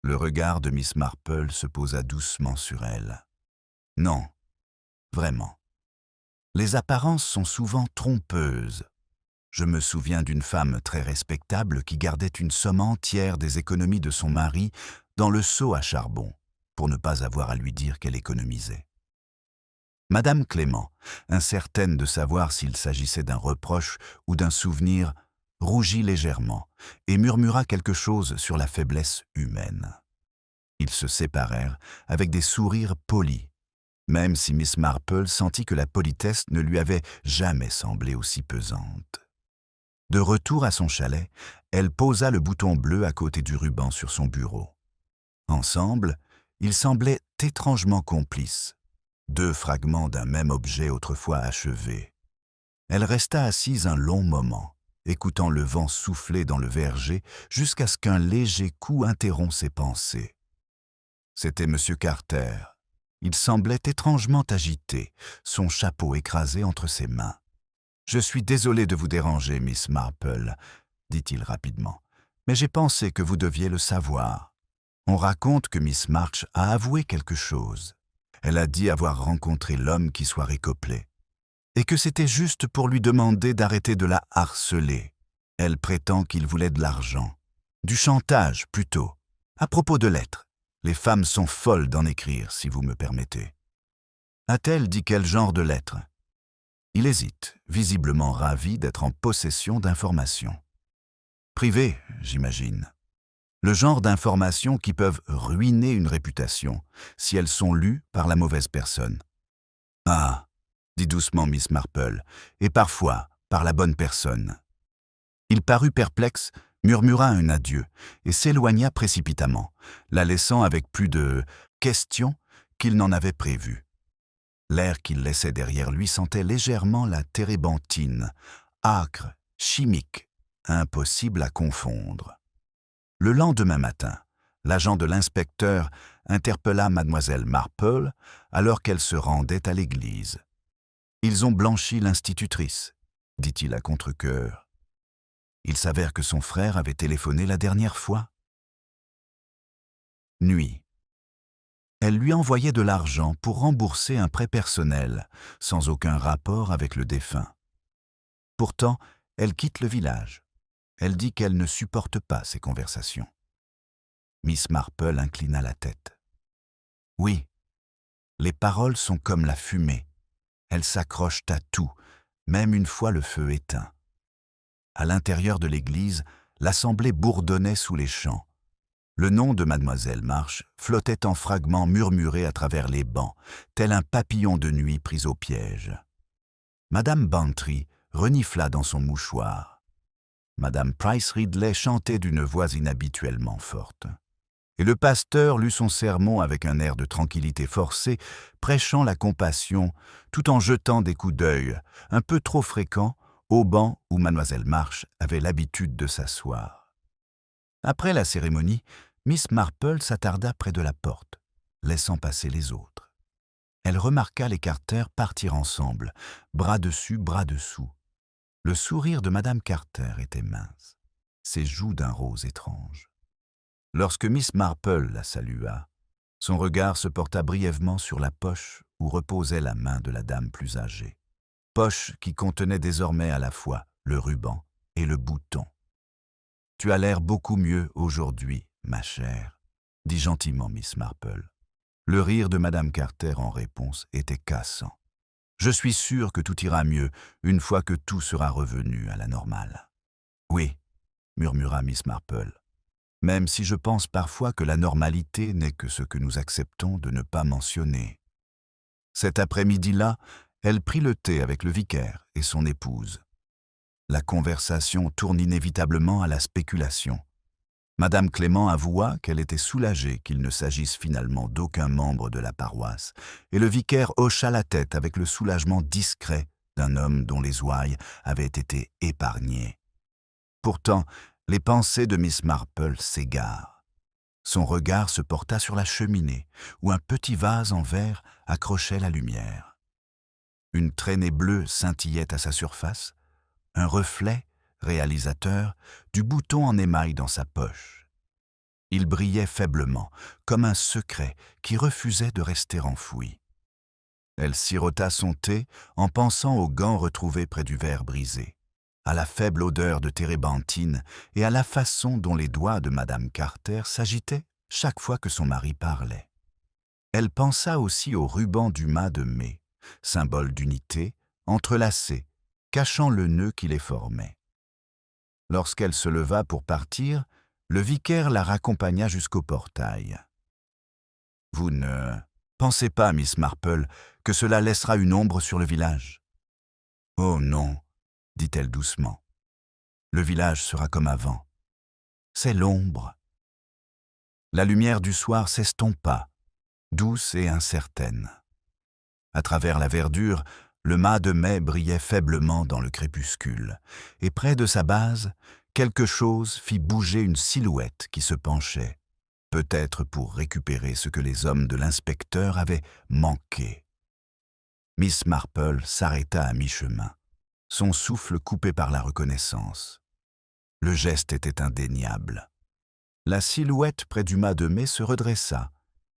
Le regard de Miss Marple se posa doucement sur elle. Non, vraiment. Les apparences sont souvent trompeuses. Je me souviens d'une femme très respectable qui gardait une somme entière des économies de son mari dans le seau à charbon, pour ne pas avoir à lui dire qu'elle économisait. Madame Clément, incertaine de savoir s'il s'agissait d'un reproche ou d'un souvenir, rougit légèrement et murmura quelque chose sur la faiblesse humaine. Ils se séparèrent avec des sourires polis, même si Miss Marple sentit que la politesse ne lui avait jamais semblé aussi pesante. De retour à son chalet, elle posa le bouton bleu à côté du ruban sur son bureau. Ensemble, ils semblaient étrangement complices, deux fragments d'un même objet autrefois achevé. Elle resta assise un long moment, écoutant le vent souffler dans le verger jusqu'à ce qu'un léger coup interrompt ses pensées. C'était M. Carter. Il semblait étrangement agité, son chapeau écrasé entre ses mains. « Je suis désolé de vous déranger, Miss Marple, » dit-il rapidement, « mais j'ai pensé que vous deviez le savoir. On raconte que Miss March a avoué quelque chose. Elle a dit avoir rencontré l'homme qui soirée Copley, et que c'était juste pour lui demander d'arrêter de la harceler. Elle prétend qu'il voulait de l'argent, du chantage plutôt, à propos de lettres. Les femmes sont folles d'en écrire, si vous me permettez. » A-t-elle dit quel genre de lettres? Il hésite, visiblement ravi d'être en possession d'informations. Privées, j'imagine. Le genre d'informations qui peuvent ruiner une réputation si elles sont lues par la mauvaise personne. « Ah !» dit doucement Miss Marple, « et parfois par la bonne personne. » Il parut perplexe, murmura un adieu et s'éloigna précipitamment, la laissant avec plus de questions qu'il n'en avait prévu. L'air qu'il laissait derrière lui sentait légèrement la térébenthine, âcre, chimique, impossible à confondre. Le lendemain matin, l'agent de l'inspecteur interpella Mademoiselle Marple alors qu'elle se rendait à l'église. « Ils ont blanchi l'institutrice, » dit-il à contre-cœur. Il s'avère que son frère avait téléphoné la dernière fois. Nuit. Elle lui envoyait de l'argent pour rembourser un prêt personnel, sans aucun rapport avec le défunt. Pourtant, elle quitte le village. Elle dit qu'elle ne supporte pas ces conversations. Miss Marple inclina la tête. Oui, les paroles sont comme la fumée. Elles s'accrochent à tout, même une fois le feu éteint. À l'intérieur de l'église, l'assemblée bourdonnait sous les chants. Le nom de Mademoiselle March flottait en fragments murmurés à travers les bancs, tel un papillon de nuit pris au piège. Madame Bantry renifla dans son mouchoir. Madame Price Ridley chantait d'une voix inhabituellement forte. Et le pasteur lut son sermon avec un air de tranquillité forcée, prêchant la compassion, tout en jetant des coups d'œil, un peu trop fréquents, au banc où Mademoiselle March avait l'habitude de s'asseoir. Après la cérémonie, Miss Marple s'attarda près de la porte, laissant passer les autres. Elle remarqua les Carter partir ensemble, bras dessus, bras dessous. Le sourire de Madame Carter était mince, ses joues d'un rose étrange. Lorsque Miss Marple la salua, Son regard se porta brièvement sur la poche où reposait la main de la dame plus âgée. Poche qui contenait désormais à la fois le ruban et le bouton. « Tu as l'air beaucoup mieux aujourd'hui, ma chère, » dit gentiment Miss Marple. Le rire de Madame Carter en réponse était cassant. « Je suis sûre que tout ira mieux une fois que tout sera revenu à la normale. »« Oui, » murmura Miss Marple, « même si je pense parfois que la normalité n'est que ce que nous acceptons de ne pas mentionner. » Cet après-midi-là, elle prit le thé avec le vicaire et son épouse. La conversation tourne inévitablement à la spéculation. Madame Clément avoua qu'elle était soulagée qu'il ne s'agisse finalement d'aucun membre de la paroisse, et le vicaire hocha la tête avec le soulagement discret d'un homme dont les ouailles avaient été épargnées. Pourtant, les pensées de Miss Marple s'égarent. Son regard se porta sur la cheminée, où un petit vase en verre accrochait la lumière. Une traînée bleue scintillait à sa surface, un reflet, réalisateur, du bouton en émail dans sa poche. Il brillait faiblement, comme un secret qui refusait de rester enfoui. Elle sirota son thé en pensant aux gants retrouvés près du verre brisé, à la faible odeur de térébenthine et à la façon dont les doigts de Madame Carter s'agitaient chaque fois que son mari parlait. Elle pensa aussi au ruban du mât de mai, symbole d'unité, entrelacé, cachant le nœud qui les formait. Lorsqu'elle se leva pour partir, le vicaire la raccompagna jusqu'au portail. « Vous ne pensez pas, Miss Marple, que cela laissera une ombre sur le village ?»« Oh non, » dit-elle doucement. « Le village sera comme avant. C'est l'ombre. » La lumière du soir s'estompa, douce et incertaine. À travers la verdure, le mât de mai brillait faiblement dans le crépuscule, et près de sa base, quelque chose fit bouger une silhouette qui se penchait, peut-être pour récupérer ce que les hommes de l'inspecteur avaient manqué. Miss Marple s'arrêta à mi-chemin, son souffle coupé par la reconnaissance. Le geste était indéniable. La silhouette près du mât de mai se redressa,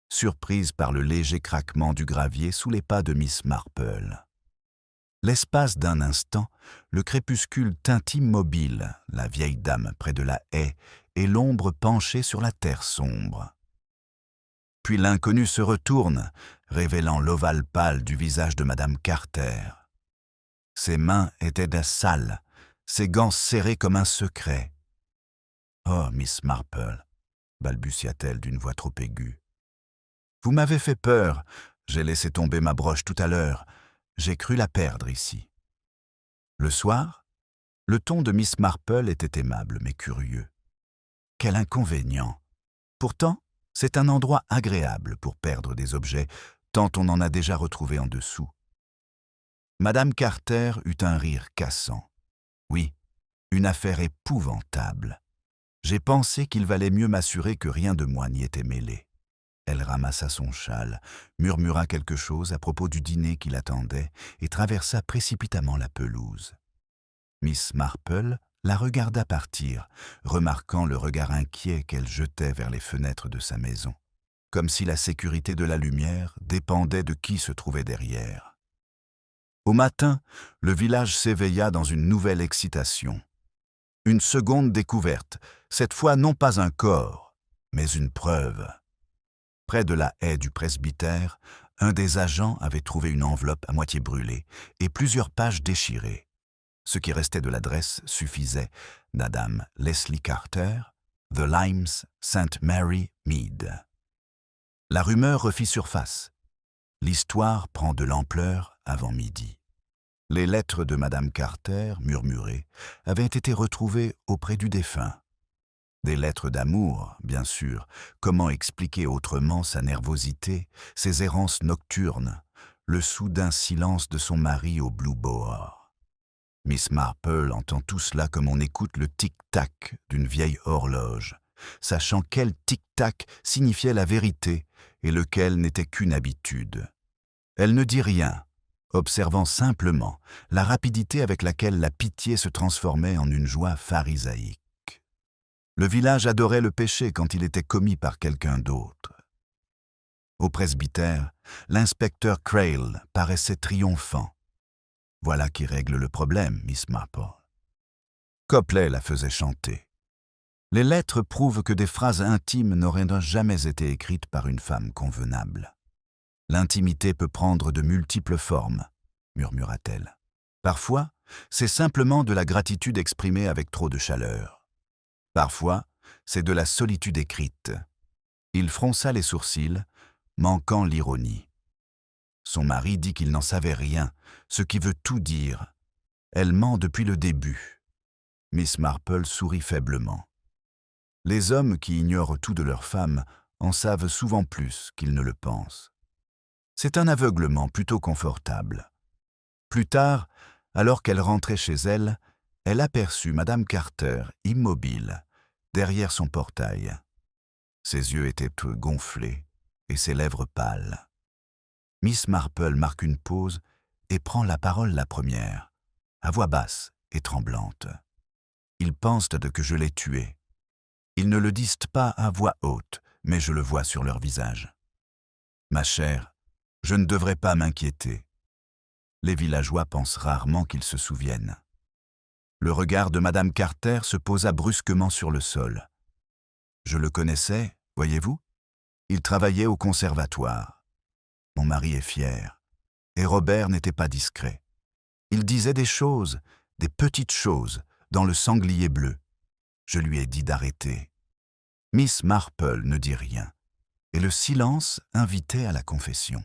surprise par le léger craquement du gravier sous les pas de Miss Marple. L'espace d'un instant, le crépuscule tint immobile la vieille dame près de la haie et l'ombre penchée sur la terre sombre. Puis l'inconnu se retourne, révélant l'ovale pâle du visage de Madame Carter. Ses mains étaient sales, ses gants serrés comme un secret. « Oh, Miss Marple !» balbutia-t-elle d'une voix trop aiguë. « Vous m'avez fait peur, j'ai laissé tomber ma broche tout à l'heure. J'ai cru la perdre ici. » Le soir, le ton de Miss Marple était aimable mais curieux. Quel inconvénient! Pourtant, c'est un endroit agréable pour perdre des objets, tant on en a déjà retrouvé en dessous. Madame Carter eut un rire cassant. Oui, une affaire épouvantable. J'ai pensé qu'il valait mieux m'assurer que rien de moi n'y était mêlé. Elle ramassa son châle, murmura quelque chose à propos du dîner qui l'attendait et traversa précipitamment la pelouse. Miss Marple la regarda partir, remarquant le regard inquiet qu'elle jetait vers les fenêtres de sa maison, comme si la sécurité de la lumière dépendait de qui se trouvait derrière. Au matin, le village s'éveilla dans une nouvelle excitation. Une seconde découverte, cette fois non pas un corps, mais une preuve. Près de la haie du presbytère, un des agents avait trouvé une enveloppe à moitié brûlée et plusieurs pages déchirées. Ce qui restait de l'adresse suffisait. Madame Leslie Carter, The Limes, St. Mary, Mead. La rumeur refit surface. L'histoire prend de l'ampleur avant midi. Les lettres de Madame Carter, murmurées, avaient été retrouvées auprès du défunt. Des lettres d'amour, bien sûr. Comment expliquer autrement sa nervosité, ses errances nocturnes, le soudain silence de son mari au Blue Boar? Miss Marple entend tout cela comme on écoute le tic-tac d'une vieille horloge, sachant quel tic-tac signifiait la vérité et lequel n'était qu'une habitude. Elle ne dit rien, observant simplement la rapidité avec laquelle la pitié se transformait en une joie pharisaïque. Le village adorait le péché quand il était commis par quelqu'un d'autre. Au presbytère, l'inspecteur Crail paraissait triomphant. « Voilà qui règle le problème, Miss Marple. » Copley la faisait chanter. Les lettres prouvent que des phrases intimes n'auraient jamais été écrites par une femme convenable. L'intimité peut prendre de multiples formes, murmura-t-elle. Parfois, c'est simplement de la gratitude exprimée avec trop de chaleur. Parfois, c'est de la solitude écrite. Il fronça les sourcils, manquant l'ironie. Son mari dit qu'il n'en savait rien, ce qui veut tout dire. Elle ment depuis le début. Miss Marple sourit faiblement. Les hommes qui ignorent tout de leur femme en savent souvent plus qu'ils ne le pensent. C'est un aveuglement plutôt confortable. Plus tard, alors qu'elle rentrait chez elle, elle aperçut Madame Carter immobile, derrière son portail. Ses yeux étaient gonflés et ses lèvres pâles. Miss Marple marque une pause et prend la parole la première, à voix basse et tremblante. « Ils pensent que je l'ai tué. Ils ne le disent pas à voix haute, mais je le vois sur leur visage. Ma chère, je ne devrais pas m'inquiéter. Les villageois pensent rarement qu'ils se souviennent. » Le regard de Madame Carter se posa brusquement sur le sol. « Je le connaissais, voyez-vous. Il travaillait au conservatoire. Mon mari est fier. Et Robert n'était pas discret. Il disait des choses, des petites choses, dans le sanglier bleu. Je lui ai dit d'arrêter. » Miss Marple ne dit rien, et le silence invitait à la confession.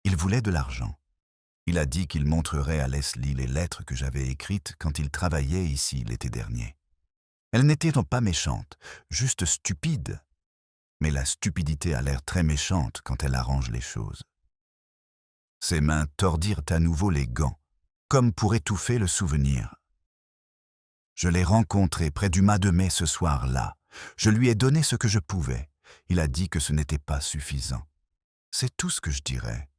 Il voulait de l'argent. Il a dit qu'il montrerait à Leslie les lettres que j'avais écrites quand il travaillait ici l'été dernier. Elles n'étaient donc pas méchantes, juste stupides. Mais la stupidité a l'air très méchante quand elle arrange les choses. Ses mains tordirent à nouveau les gants, comme pour étouffer le souvenir. Je l'ai rencontré près du Mas de Mai ce soir-là. Je lui ai donné ce que je pouvais. Il a dit que ce n'était pas suffisant. C'est tout ce que je dirais.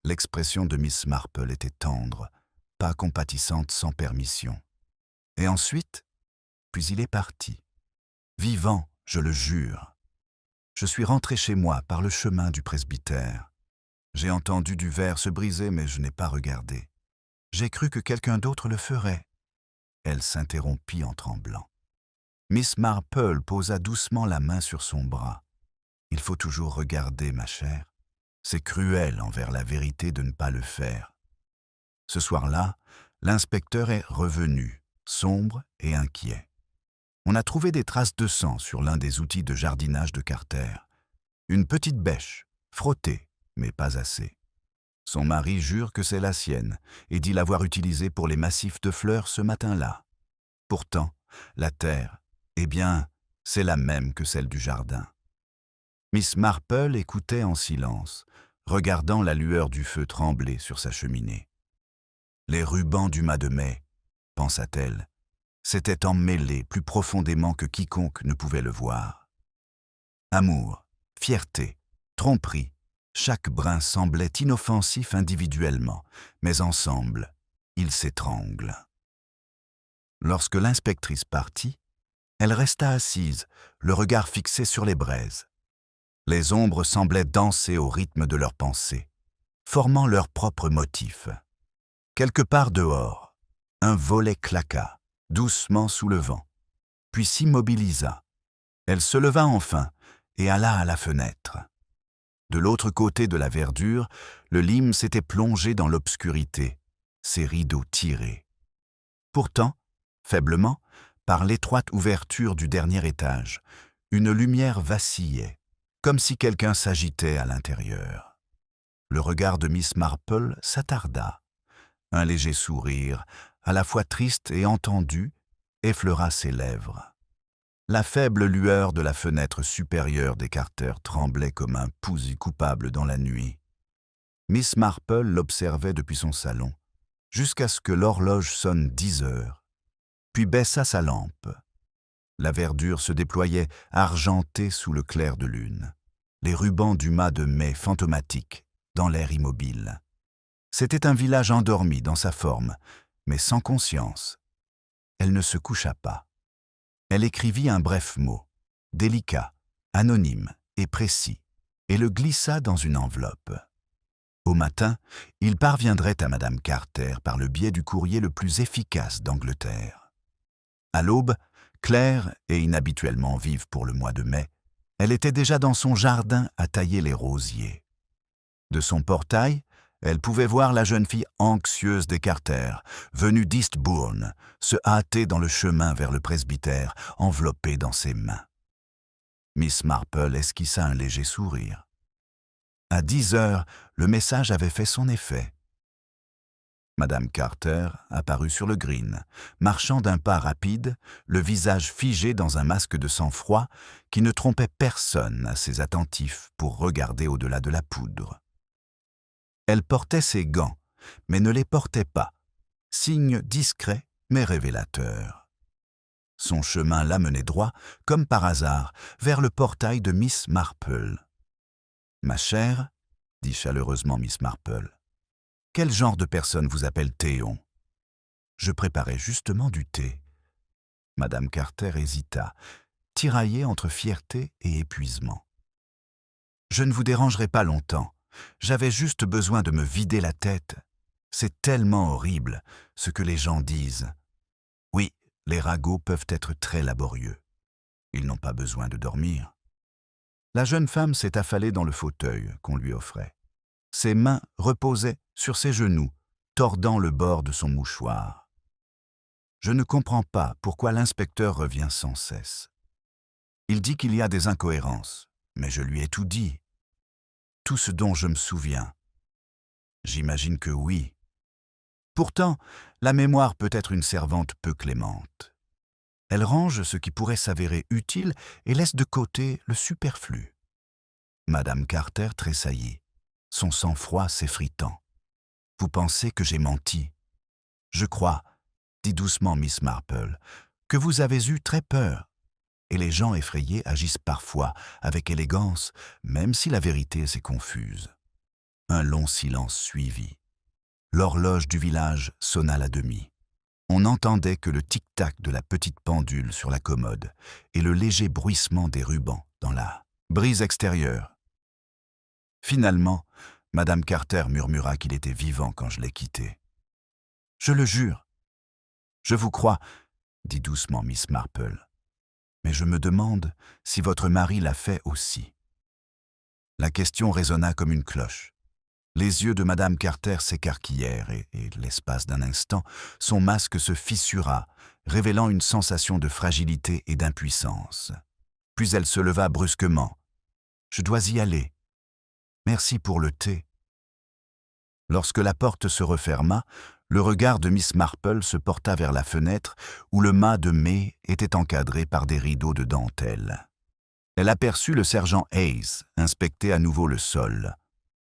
L'expression de Miss Marple était tendre, pas compatissante sans permission. Et ensuite, puis il est parti. Vivant, je le jure. Je suis rentré chez moi par le chemin du presbytère. J'ai entendu du verre se briser, mais je n'ai pas regardé. J'ai cru que quelqu'un d'autre le ferait. Elle s'interrompit en tremblant. Miss Marple posa doucement la main sur son bras. « Il faut toujours regarder, ma chère. C'est cruel envers la vérité de ne pas le faire. » Ce soir-là, l'inspecteur est revenu, sombre et inquiet. On a trouvé des traces de sang sur l'un des outils de jardinage de Carter. Une petite bêche, frottée, mais pas assez. Son mari jure que c'est la sienne et dit l'avoir utilisée pour les massifs de fleurs ce matin-là. Pourtant, la terre, eh bien, c'est la même que celle du jardin. Miss Marple écoutait en silence, regardant la lueur du feu trembler sur sa cheminée. Les rubans du Mas de Mai, pensa-t-elle, s'étaient emmêlés plus profondément que quiconque ne pouvait le voir. Amour, fierté, tromperie, chaque brin semblait inoffensif individuellement, mais ensemble, ils s'étranglent. Lorsque l'inspectrice partit, elle resta assise, le regard fixé sur les braises. Les ombres semblaient danser au rythme de leurs pensées, formant leur propre motif. Quelque part dehors, un volet claqua, doucement sous le vent, puis s'immobilisa. Elle se leva enfin et alla à la fenêtre. De l'autre côté de la verdure, le lime s'était plongé dans l'obscurité, ses rideaux tirés. Pourtant, faiblement, par l'étroite ouverture du dernier étage, une lumière vacillait, comme si quelqu'un s'agitait à l'intérieur. Le regard de Miss Marple s'attarda. Un léger sourire, à la fois triste et entendu, effleura ses lèvres. La faible lueur de la fenêtre supérieure des Carter tremblait comme un pouls coupable dans la nuit. Miss Marple l'observait depuis son salon, jusqu'à ce que l'horloge sonne 10 heures, puis baissa sa lampe. La verdure se déployait argentée sous le clair de lune, les rubans du Mas de Mai fantomatiques, dans l'air immobile. C'était un village endormi dans sa forme, mais sans conscience. Elle ne se coucha pas. Elle écrivit un bref mot, délicat, anonyme et précis. et le glissa dans une enveloppe. Au matin, il parviendrait à Madame Carter par le biais du courrier le plus efficace d'Angleterre. À l'aube, claire et inhabituellement vive pour le mois de mai, elle était déjà dans son jardin à tailler les rosiers. De son portail, elle pouvait voir la jeune fille anxieuse des Carter, venue d'Eastbourne, se hâter dans le chemin vers le presbytère, enveloppée dans ses mains. Miss Marple esquissa un léger sourire. À 10 heures, le message avait fait son effet. Madame Carter apparut sur le green, marchant d'un pas rapide, le visage figé dans un masque de sang-froid qui ne trompait personne assez attentif pour regarder au-delà de la poudre. Elle portait ses gants, mais ne les portait pas, signe discret mais révélateur. Son chemin la menait droit, comme par hasard, vers le portail de Miss Marple. « Ma chère, dit chaleureusement Miss Marple, quel genre de personne vous appelle Théon ? Je préparais justement du thé. » Madame Carter hésita, tiraillée entre fierté et épuisement. « Je ne vous dérangerai pas longtemps. J'avais juste besoin de me vider la tête. C'est tellement horrible, ce que les gens disent. Oui, les ragots peuvent être très laborieux. Ils n'ont pas besoin de dormir. » La jeune femme s'est affalée dans le fauteuil qu'on lui offrait. Ses mains reposaient sur ses genoux, tordant le bord de son mouchoir. Je ne comprends pas pourquoi l'inspecteur revient sans cesse. Il dit qu'il y a des incohérences, mais je lui ai tout dit. Tout ce dont je me souviens. J'imagine que oui. Pourtant, la mémoire peut être une servante peu clémente. Elle range ce qui pourrait s'avérer utile et laisse de côté le superflu. Madame Carter tressaillit, son sang-froid s'effritant. « Vous pensez que j'ai menti ? Je crois, dit doucement Miss Marple, que vous avez eu très peur. Et les gens effrayés agissent parfois avec élégance, même si la vérité est confuse. » Un long silence suivit. L'horloge du village sonna la demi. On n'entendait que le tic-tac de la petite pendule sur la commode et le léger bruissement des rubans dans la brise extérieure. Finalement, Madame Carter murmura qu'il était vivant quand je l'ai quitté. « Je le jure. »« Je vous crois, » dit doucement Miss Marple. « Mais je me demande si votre mari l'a fait aussi. » La question résonna comme une cloche. Les yeux de Madame Carter s'écarquillèrent et l'espace d'un instant, son masque se fissura, révélant une sensation de fragilité et d'impuissance. Puis elle se leva brusquement. « Je dois y aller. Merci pour le thé. » Lorsque la porte se referma, le regard de Miss Marple se porta vers la fenêtre où le mât de mai était encadré par des rideaux de dentelle. Elle aperçut le sergent Hayes inspecter à nouveau le sol.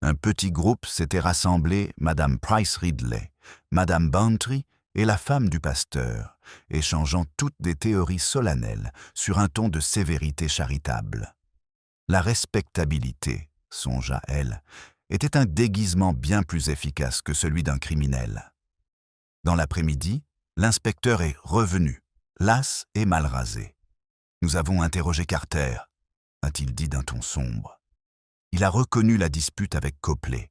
Un petit groupe s'était rassemblé, Madame Price Ridley, Madame Bantry et la femme du pasteur, échangeant toutes des théories solennelles sur un ton de sévérité charitable. La respectabilité, songea-elle, était un déguisement bien plus efficace que celui d'un criminel. Dans l'après-midi, l'inspecteur est revenu, las et mal rasé. « Nous avons interrogé Carter », a-t-il dit d'un ton sombre. Il a reconnu la dispute avec Copley.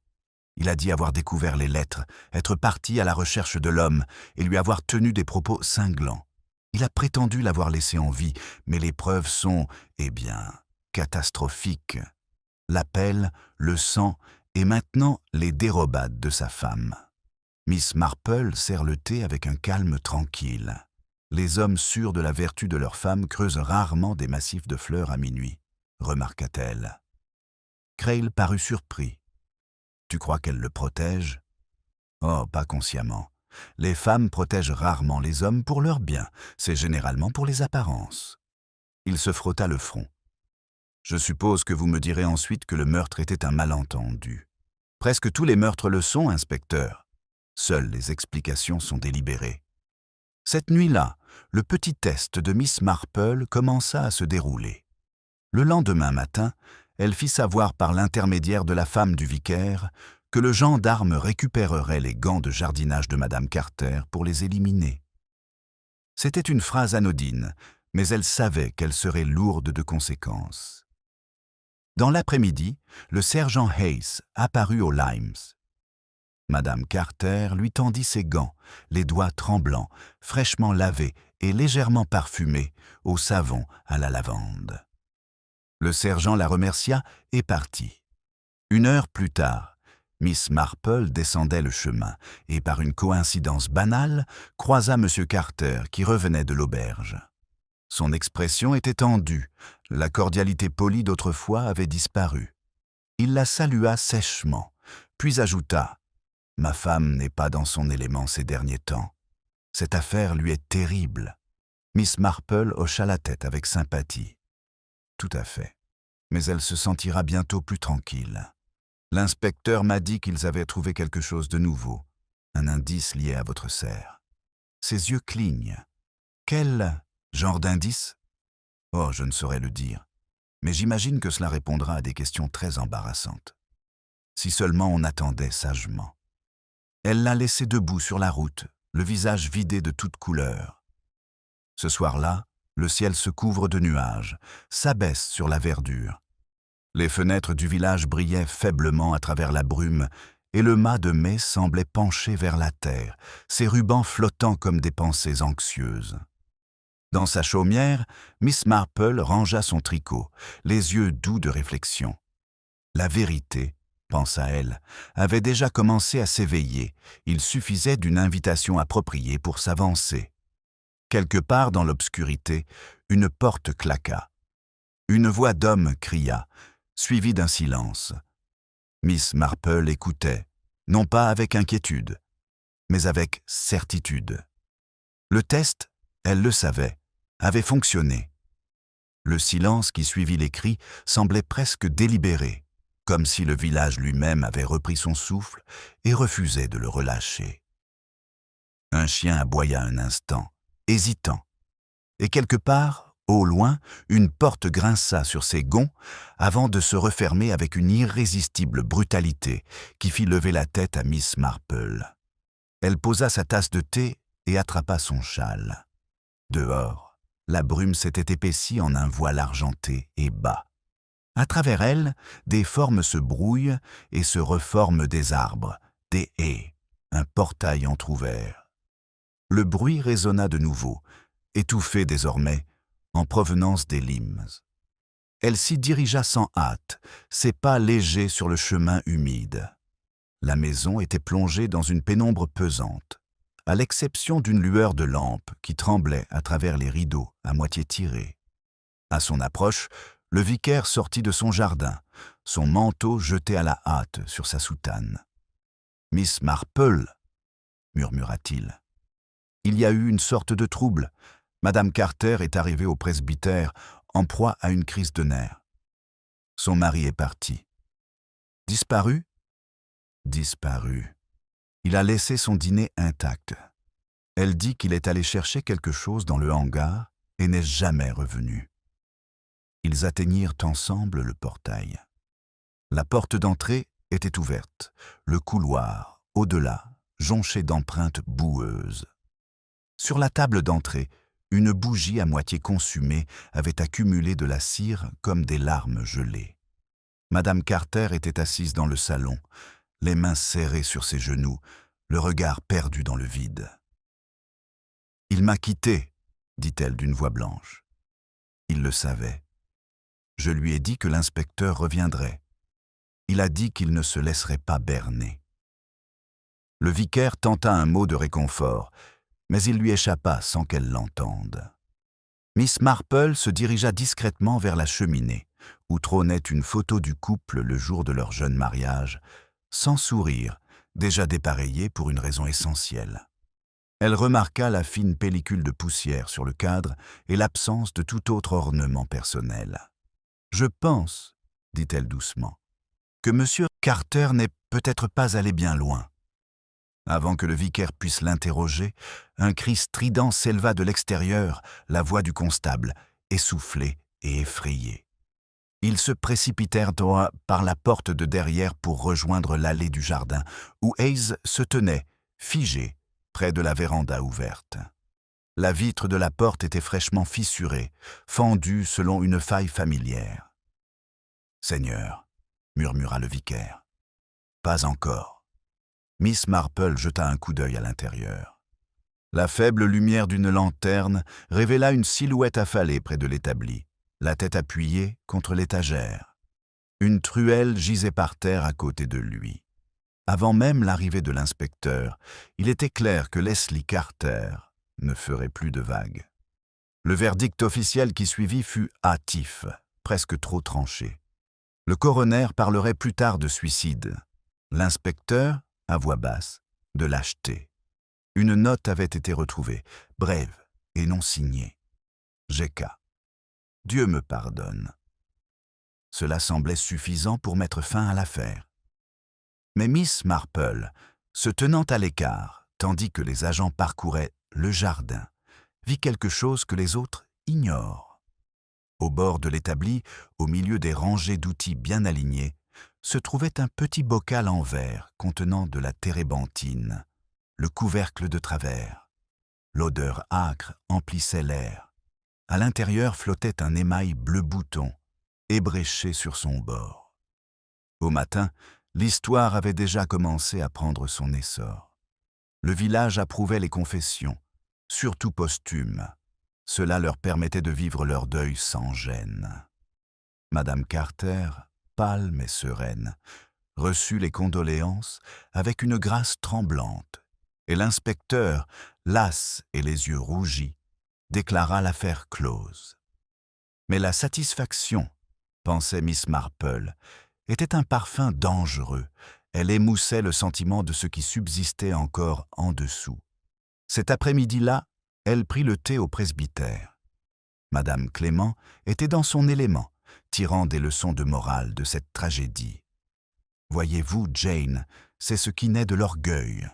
Il a dit avoir découvert les lettres, être parti à la recherche de l'homme et lui avoir tenu des propos cinglants. Il a prétendu l'avoir laissé en vie, mais les preuves sont, eh bien, catastrophiques. L'appel, le sang et maintenant les dérobades de sa femme. Miss Marple sert le thé avec un calme tranquille. Les hommes sûrs de la vertu de leur femme creusent rarement des massifs de fleurs à minuit, remarqua-t-elle. Crail parut surpris. « Tu crois qu'elle le protège ? » ?»« Oh, pas consciemment. Les femmes protègent rarement les hommes pour leur bien, c'est généralement pour les apparences. » Il se frotta le front. « Je suppose que vous me direz ensuite que le meurtre était un malentendu. Presque tous les meurtres le sont, inspecteur. Seules les explications sont délibérées. » Cette nuit-là, le petit test de Miss Marple commença à se dérouler. Le lendemain matin, elle fit savoir par l'intermédiaire de la femme du vicaire que le gendarme récupérerait les gants de jardinage de Madame Carter pour les éliminer. C'était une phrase anodine, mais elle savait qu'elle serait lourde de conséquences. Dans l'après-midi, le sergent Hayes apparut aux Limes. Madame Carter lui tendit ses gants, les doigts tremblants, fraîchement lavés et légèrement parfumés, au savon à la lavande. Le sergent la remercia et partit. 1 heure plus tard, Miss Marple descendait le chemin et, par une coïncidence banale, croisa M. Carter qui revenait de l'auberge. Son expression était tendue, la cordialité polie d'autrefois avait disparu. Il la salua sèchement, puis ajouta « Ma femme n'est pas dans son élément ces derniers temps. Cette affaire lui est terrible. » Miss Marple hocha la tête avec sympathie. « Tout à fait. Mais elle se sentira bientôt plus tranquille. L'inspecteur m'a dit qu'ils avaient trouvé quelque chose de nouveau, un indice lié à votre serre. Ses yeux clignent. Quel genre d'indice? Oh, je ne saurais le dire. Mais j'imagine que cela répondra à des questions très embarrassantes. Si seulement on attendait sagement. » Elle l'a laissé debout sur la route, le visage vidé de toute couleur. Ce soir-là, le ciel se couvre de nuages, s'abaisse sur la verdure. Les fenêtres du village brillaient faiblement à travers la brume et le mât de mai semblait penché vers la terre, ses rubans flottant comme des pensées anxieuses. Dans sa chaumière, Miss Marple rangea son tricot, les yeux doux de réflexion. La vérité, pensa-elle, avait déjà commencé à s'éveiller. Il suffisait d'une invitation appropriée pour s'avancer. Quelque part dans l'obscurité, une porte claqua. Une voix d'homme cria, suivie d'un silence. Miss Marple écoutait, non pas avec inquiétude, mais avec certitude. Le test, elle le savait, avait fonctionné. Le silence qui suivit les cris semblait presque délibéré, comme si le village lui-même avait repris son souffle et refusait de le relâcher. Un chien aboya un instant, hésitant, et quelque part, au loin, une porte grinça sur ses gonds avant de se refermer avec une irrésistible brutalité qui fit lever la tête à Miss Marple. Elle posa sa tasse de thé et attrapa son châle. Dehors, la brume s'était épaissie en un voile argenté et bas. À travers elle, des formes se brouillent et se reforment des arbres, des haies, un portail entr'ouvert. Le bruit résonna de nouveau, étouffé désormais, en provenance des limes. Elle s'y dirigea sans hâte, ses pas légers sur le chemin humide. La maison était plongée dans une pénombre pesante, à l'exception d'une lueur de lampe qui tremblait à travers les rideaux à moitié tirés. À son approche, le vicaire sortit de son jardin, son manteau jeté à la hâte sur sa soutane. « Miss Marple » murmura-t-il. Il y a eu une sorte de trouble. Madame Carter est arrivée au presbytère en proie à une crise de nerfs. Son mari est parti. Disparu? Disparu. Il a laissé son dîner intact. Elle dit qu'il est allé chercher quelque chose dans le hangar et n'est jamais revenu. Ils atteignirent ensemble le portail. La porte d'entrée était ouverte, le couloir, au-delà, jonché d'empreintes boueuses. Sur la table d'entrée, une bougie à moitié consumée avait accumulé de la cire comme des larmes gelées. Madame Carter était assise dans le salon, les mains serrées sur ses genoux, le regard perdu dans le vide. « Il m'a quittée, dit-elle d'une voix blanche. Il le savait. Je lui ai dit que l'inspecteur reviendrait. Il a dit qu'il ne se laisserait pas berner. » Le vicaire tenta un mot de réconfort, mais il lui échappa sans qu'elle l'entende. Miss Marple se dirigea discrètement vers la cheminée, où trônait une photo du couple le jour de leur jeune mariage, sans sourire, déjà dépareillé pour une raison essentielle. Elle remarqua la fine pellicule de poussière sur le cadre et l'absence de tout autre ornement personnel. « Je pense, dit-elle doucement, que M. Carter n'est peut-être pas allé bien loin. » Avant que le vicaire puisse l'interroger, un cri strident s'éleva de l'extérieur, la voix du constable, essoufflée et effrayée. Ils se précipitèrent par la porte de derrière pour rejoindre l'allée du jardin, où Hayes se tenait, figé, près de la véranda ouverte. La vitre de la porte était fraîchement fissurée, fendue selon une faille familière. Seigneur, murmura le vicaire. Pas encore. Miss Marple jeta un coup d'œil à l'intérieur. La faible lumière d'une lanterne révéla une silhouette affalée près de l'établi, la tête appuyée contre l'étagère. Une truelle gisait par terre à côté de lui. Avant même l'arrivée de l'inspecteur, il était clair que Leslie Carter ne ferait plus de vagues. Le verdict officiel qui suivit fut hâtif, presque trop tranché. Le coroner parlerait plus tard de suicide. L'inspecteur, à voix basse, de lâcheté. Une note avait été retrouvée, brève et non signée. G.K. Dieu me pardonne. Cela semblait suffisant pour mettre fin à l'affaire. Mais Miss Marple, se tenant à l'écart, tandis que les agents parcouraient le jardin, vit quelque chose que les autres ignorent. Au bord de l'établi, au milieu des rangées d'outils bien alignés, se trouvait un petit bocal en verre contenant de la térébenthine, le couvercle de travers. L'odeur âcre emplissait l'air. À l'intérieur flottait un émail bleu bouton, ébréché sur son bord. Au matin, l'histoire avait déjà commencé à prendre son essor. Le village approuvait les confessions, surtout posthumes. Cela leur permettait de vivre leur deuil sans gêne. Madame Carter, pâle mais sereine, reçut les condoléances avec une grâce tremblante, et l'inspecteur, las et les yeux rougis, déclara l'affaire close. Mais la satisfaction, pensait Miss Marple, était un parfum dangereux. Elle émoussait le sentiment de ce qui subsistait encore en dessous. Cet après-midi-là, elle prit le thé au presbytère. Madame Clément était dans son élément, tirant des leçons de morale de cette tragédie. Voyez-vous, Jane, c'est ce qui naît de l'orgueil.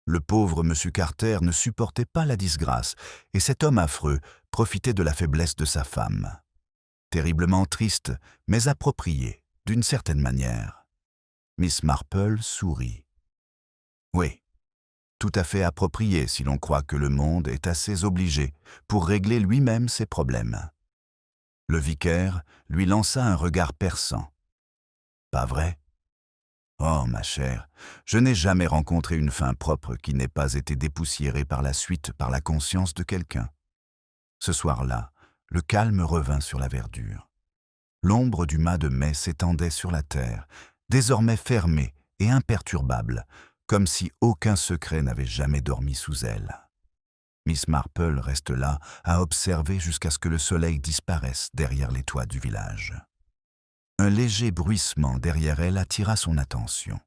Le pauvre M. Carter ne supportait pas la disgrâce, et cet homme affreux profitait de la faiblesse de sa femme. Terriblement triste, mais approprié, d'une certaine manière. Miss Marple sourit. Oui, tout à fait approprié si l'on croit que le monde est assez obligé pour régler lui-même ses problèmes. Le vicaire lui lança un regard perçant. Pas vrai? Oh, ma chère, je n'ai jamais rencontré une fin propre qui n'ait pas été dépoussiérée par la suite par la conscience de quelqu'un. Ce soir-là, le calme revint sur la verdure. L'ombre du mât de mai s'étendait sur la terre, désormais fermée et imperturbable, comme si aucun secret n'avait jamais dormi sous elle. Miss Marple reste là à observer jusqu'à ce que le soleil disparaisse derrière les toits du village. Un léger bruissement derrière elle attira son attention.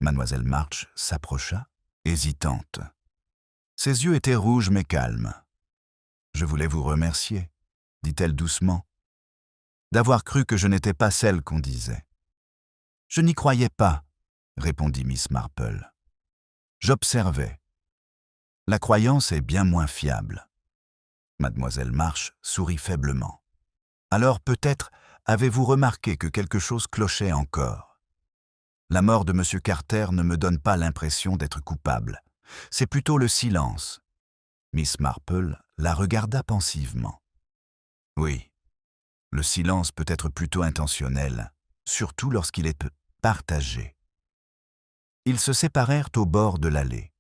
Mademoiselle March s'approcha, hésitante. Ses yeux étaient rouges mais calmes. « Je voulais vous remercier, » dit-elle doucement, « d'avoir cru que je n'étais pas celle qu'on disait. »« Je n'y croyais pas, » répondit Miss Marple. « J'observais. La croyance est bien moins fiable. » Mademoiselle March sourit faiblement. « Alors peut-être avez-vous remarqué que quelque chose clochait encore. La mort de M. Carter ne me donne pas l'impression d'être coupable. C'est plutôt le silence. » Miss Marple la regarda pensivement. « Oui, le silence peut être plutôt intentionnel, surtout lorsqu'il est partagé. » Ils se séparèrent au bord de l'allée.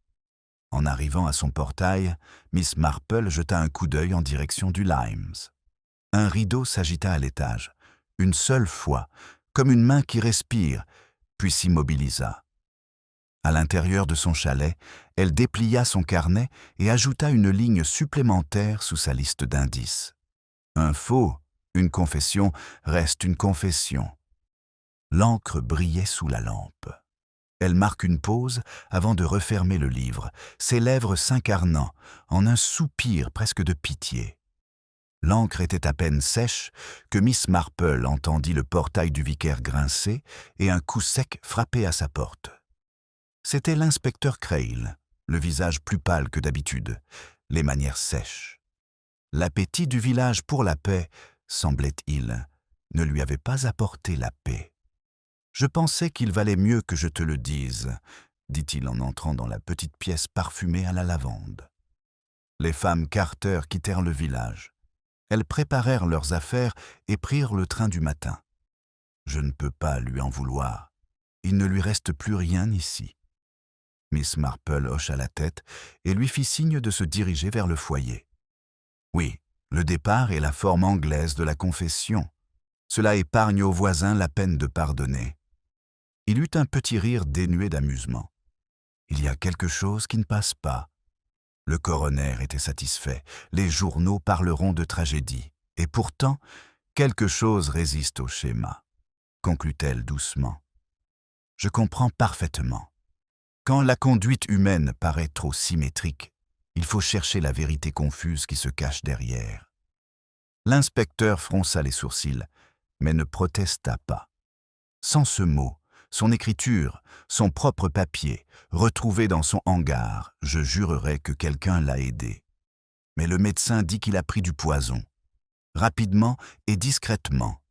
En arrivant à son portail, Miss Marple jeta un coup d'œil en direction du Limes. Un rideau s'agita à l'étage, une seule fois, comme une main qui respire, puis s'immobilisa. À l'intérieur de son chalet, elle déplia son carnet et ajouta une ligne supplémentaire sous sa liste d'indices. Un faux, une confession, reste une confession. L'encre brillait sous la lampe. Elle marque une pause avant de refermer le livre, ses lèvres s'incarnant en un soupir presque de pitié. L'encre était à peine sèche que Miss Marple entendit le portail du vicaire grincer et un coup sec frapper à sa porte. C'était l'inspecteur Crail, le visage plus pâle que d'habitude, les manières sèches. L'appétit du village pour la paix, semblait-il, ne lui avait pas apporté la paix. « Je pensais qu'il valait mieux que je te le dise, » dit-il en entrant dans la petite pièce parfumée à la lavande. Les femmes Carter quittèrent le village. Elles préparèrent leurs affaires et prirent le train du matin. Je ne peux pas lui en vouloir. Il ne lui reste plus rien ici. Miss Marple hocha la tête et lui fit signe de se diriger vers le foyer. Oui, le départ est la forme anglaise de la confession. Cela épargne aux voisins la peine de pardonner. Il eut un petit rire dénué d'amusement. Il y a quelque chose qui ne passe pas. Le coroner était satisfait. Les journaux parleront de tragédie. Et pourtant, quelque chose résiste au schéma, conclut-elle doucement. Je comprends parfaitement. Quand la conduite humaine paraît trop symétrique, il faut chercher la vérité confuse qui se cache derrière. L'inspecteur fronça les sourcils, mais ne protesta pas. Sans ce mot, son écriture, son propre papier, retrouvé dans son hangar, je jurerais que quelqu'un l'a aidé. Mais le médecin dit qu'il a pris du poison, rapidement et discrètement.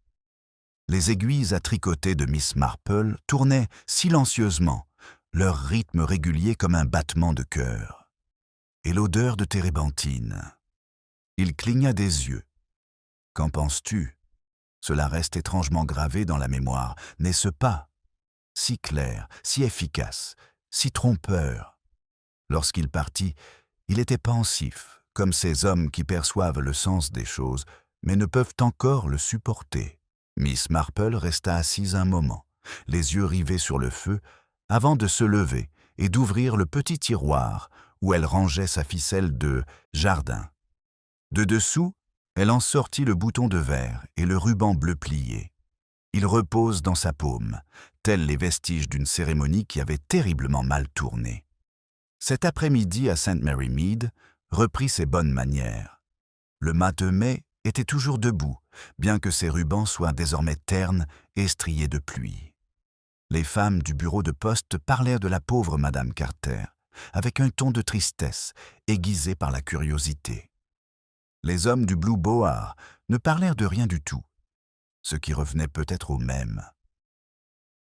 Les aiguilles à tricoter de Miss Marple tournaient silencieusement, leur rythme régulier comme un battement de cœur. Et l'odeur de térébenthine. Il cligna des yeux. Qu'en penses-tu? Cela reste étrangement gravé dans la mémoire, n'est-ce pas? Si clair, si efficace, si trompeur. Lorsqu'il partit, il était pensif, comme ces hommes qui perçoivent le sens des choses, mais ne peuvent encore le supporter. Miss Marple resta assise un moment, les yeux rivés sur le feu, avant de se lever et d'ouvrir le petit tiroir où elle rangeait sa ficelle de jardin. De dessous, elle en sortit le bouton de verre et le ruban bleu plié. Il repose dans sa paume, tels les vestiges d'une cérémonie qui avait terriblement mal tourné. Cet après-midi à St. Mary Mead reprit ses bonnes manières. Le mât de mai était toujours debout, bien que ses rubans soient désormais ternes et striés de pluie. Les femmes du bureau de poste parlèrent de la pauvre Madame Carter, avec un ton de tristesse, aiguisé par la curiosité. Les hommes du Blue Boar ne parlèrent de rien du tout, ce qui revenait peut-être au même.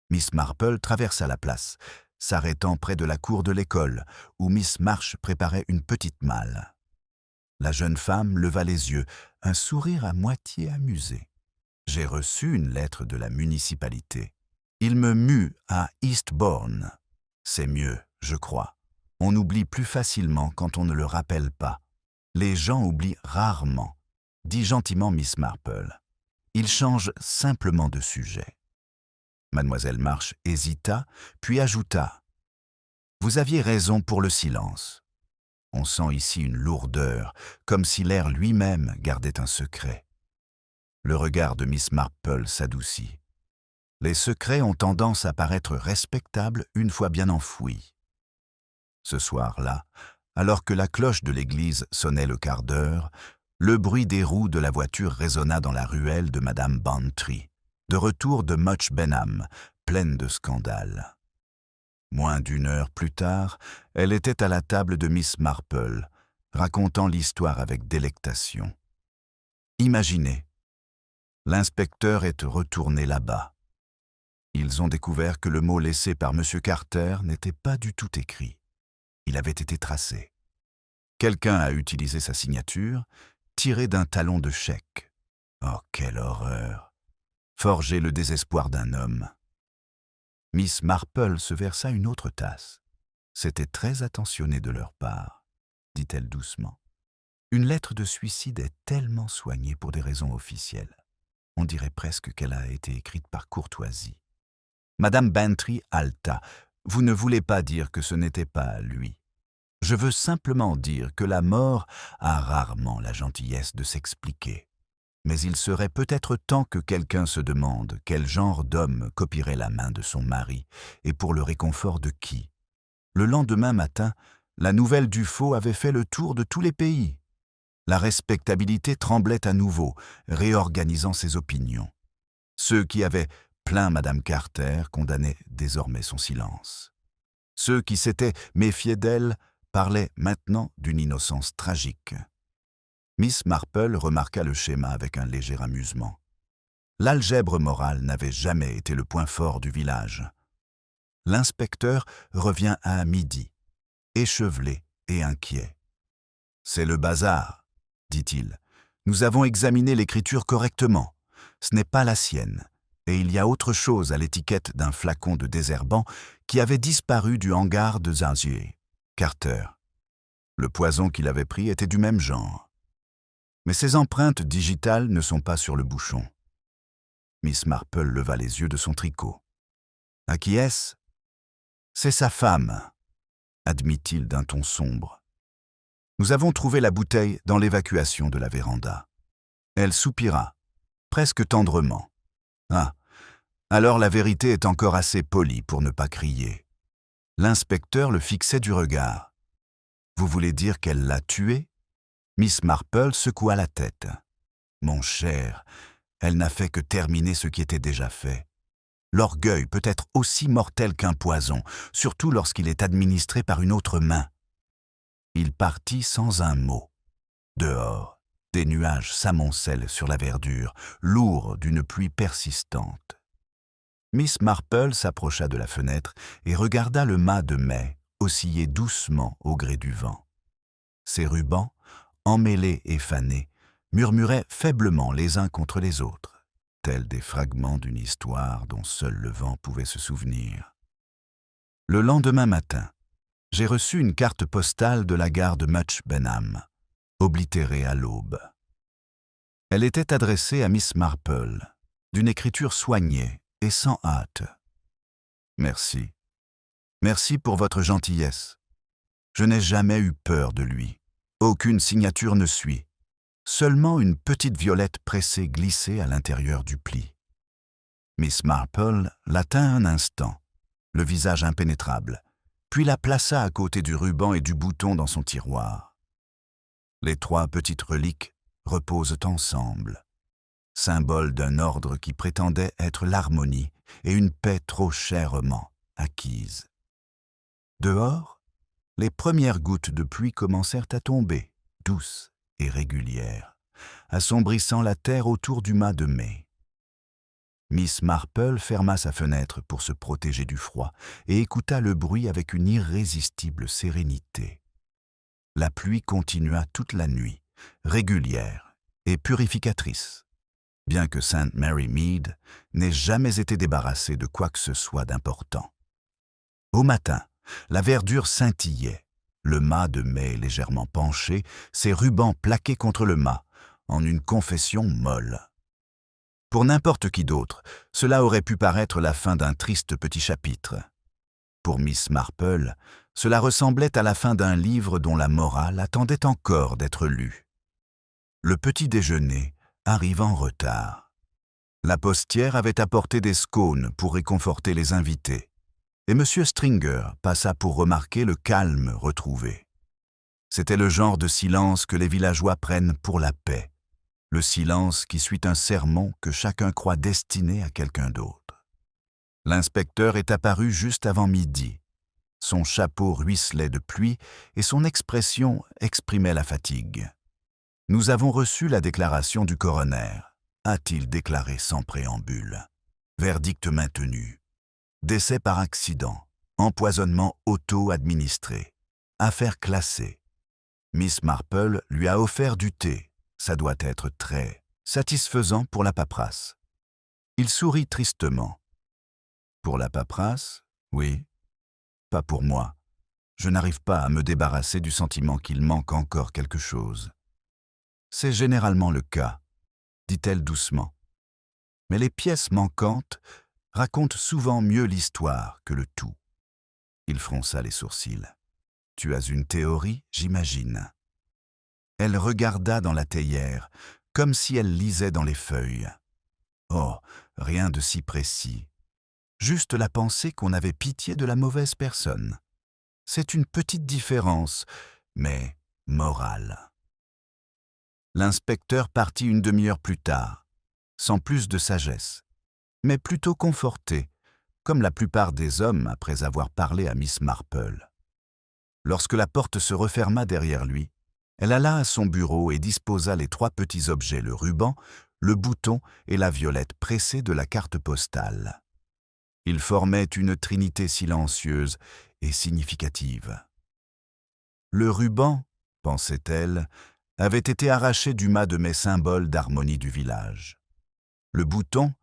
Miss Marple traversa la place, s'arrêtant près de la cour de l'école, où Miss Marsh préparait une petite malle. La jeune femme leva les yeux, un sourire à moitié amusé. « J'ai reçu une lettre de la municipalité. Il me mue à Eastbourne. C'est mieux, je crois. On oublie plus facilement quand on ne le rappelle pas. Les gens oublient rarement, dit gentiment Miss Marple. Ils changent simplement de sujet. » Mademoiselle Marsh hésita, puis ajouta « Vous aviez raison pour le silence. On sent ici une lourdeur, comme si l'air lui-même gardait un secret. » Le regard de Miss Marple s'adoucit. Les secrets ont tendance à paraître respectables une fois bien enfouis. Ce soir-là, alors que la cloche de l'église sonnait le quart d'heure, le bruit des roues de la voiture résonna dans la ruelle de Madame Bantry, de retour de Much Benham, pleine de scandales. Moins d'une heure plus tard, elle était à la table de Miss Marple, racontant l'histoire avec délectation. Imaginez, l'inspecteur est retourné là-bas. Ils ont découvert que le mot laissé par M. Carter n'était pas du tout écrit. Il avait été tracé. Quelqu'un a utilisé sa signature, tirée d'un talon de chèque. Oh, quelle horreur! Forger le désespoir d'un homme. Miss Marple se versa une autre tasse. C'était très attentionné de leur part, dit-elle doucement. Une lettre de suicide est tellement soignée pour des raisons officielles. On dirait presque qu'elle a été écrite par courtoisie. Madame Bantry haleta. « Vous ne voulez pas dire que ce n'était pas lui. Je veux simplement dire que la mort a rarement la gentillesse de s'expliquer. Mais il serait peut-être temps que quelqu'un se demande quel genre d'homme copierait la main de son mari, et pour le réconfort de qui. Le lendemain matin, la nouvelle du faux avait fait le tour de tous les pays. La respectabilité tremblait à nouveau, réorganisant ses opinions. Ceux qui avaient plaint Madame Carter condamnaient désormais son silence. Ceux qui s'étaient méfiés d'elle parlaient maintenant d'une innocence tragique. Miss Marple remarqua le schéma avec un léger amusement. L'algèbre morale n'avait jamais été le point fort du village. L'inspecteur revient à midi, échevelé et inquiet. « C'est le bazar, dit-il. Nous avons examiné l'écriture correctement. Ce n'est pas la sienne. Et il y a autre chose à l'étiquette d'un flacon de désherbant qui avait disparu du hangar de Zazier, Carter. Le poison qu'il avait pris était du même genre. Mais ces empreintes digitales ne sont pas sur le bouchon. Miss Marple leva les yeux de son tricot. « À qui est-ce »« C'est sa femme, » admit-il d'un ton sombre. « Nous avons trouvé la bouteille dans l'évacuation de la véranda. » Elle soupira, presque tendrement. « Ah, alors la vérité est encore assez polie pour ne pas crier. » L'inspecteur le fixait du regard. « Vous voulez dire qu'elle l'a tué ?» Miss Marple secoua la tête. « Mon cher, elle n'a fait que terminer ce qui était déjà fait. L'orgueil peut être aussi mortel qu'un poison, surtout lorsqu'il est administré par une autre main. » Il partit sans un mot. Dehors, des nuages s'amoncellent sur la verdure, lourds d'une pluie persistante. Miss Marple s'approcha de la fenêtre et regarda le mât de mai osciller doucement au gré du vent. Ses rubans, emmêlés et fanés, murmuraient faiblement les uns contre les autres, tels des fragments d'une histoire dont seul le vent pouvait se souvenir. Le lendemain matin, j'ai reçu une carte postale de la gare de Much Benham, oblitérée à l'aube. Elle était adressée à Miss Marple, d'une écriture soignée et sans hâte. « Merci. Merci pour votre gentillesse. Je n'ai jamais eu peur de lui. Aucune signature ne suit. Seulement une petite violette pressée glissée à l'intérieur du pli. » Miss Marple la tint un instant, le visage impénétrable, puis la plaça à côté du ruban et du bouton dans son tiroir. Les trois petites reliques reposent ensemble, symbole d'un ordre qui prétendait être l'harmonie et une paix trop chèrement acquise. Dehors, les premières gouttes de pluie commencèrent à tomber, douces et régulières, assombrissant la terre autour du mât de mai. Miss Marple ferma sa fenêtre pour se protéger du froid et écouta le bruit avec une irrésistible sérénité. La pluie continua toute la nuit, régulière et purificatrice, bien que St. Mary Mead n'ait jamais été débarrassée de quoi que ce soit d'important. Au matin, la verdure scintillait, le mât de mai légèrement penché, ses rubans plaqués contre le mât, en une confession molle. Pour n'importe qui d'autre, cela aurait pu paraître la fin d'un triste petit chapitre. Pour Miss Marple, cela ressemblait à la fin d'un livre dont la morale attendait encore d'être lue. Le petit déjeuner arriva en retard. La postière avait apporté des scones pour réconforter les invités, et M. Stringer passa pour remarquer le calme retrouvé. C'était le genre de silence que les villageois prennent pour la paix, le silence qui suit un sermon que chacun croit destiné à quelqu'un d'autre. L'inspecteur est apparu juste avant midi. Son chapeau ruisselait de pluie et son expression exprimait la fatigue. « Nous avons reçu la déclaration du coroner », a-t-il déclaré sans préambule. Verdict maintenu. Décès par accident, empoisonnement auto-administré, affaire classée. Miss Marple lui a offert du thé, ça doit être très satisfaisant pour la paperasse. Il sourit tristement. Pour la paperasse, oui. Pas pour moi. Je n'arrive pas à me débarrasser du sentiment qu'il manque encore quelque chose. C'est généralement le cas, dit-elle doucement. Mais les pièces manquantes racontent souvent mieux l'histoire que le tout. Il fronça les sourcils. Tu as une théorie, j'imagine. Elle regarda dans la théière, comme si elle lisait dans les feuilles. Oh, rien de si précis. Juste la pensée qu'on avait pitié de la mauvaise personne. C'est une petite différence, mais morale. L'inspecteur partit une demi-heure plus tard, sans plus de sagesse, mais plutôt conforté, comme la plupart des hommes après avoir parlé à Miss Marple. Lorsque la porte se referma derrière lui, elle alla à son bureau et disposa les trois petits objets, le ruban, le bouton et la violette pressée de la carte postale. Ils formaient une trinité silencieuse et significative. Le ruban, pensait-elle, avait été arraché du mât de mai symbole d'harmonie du village. Le bouton,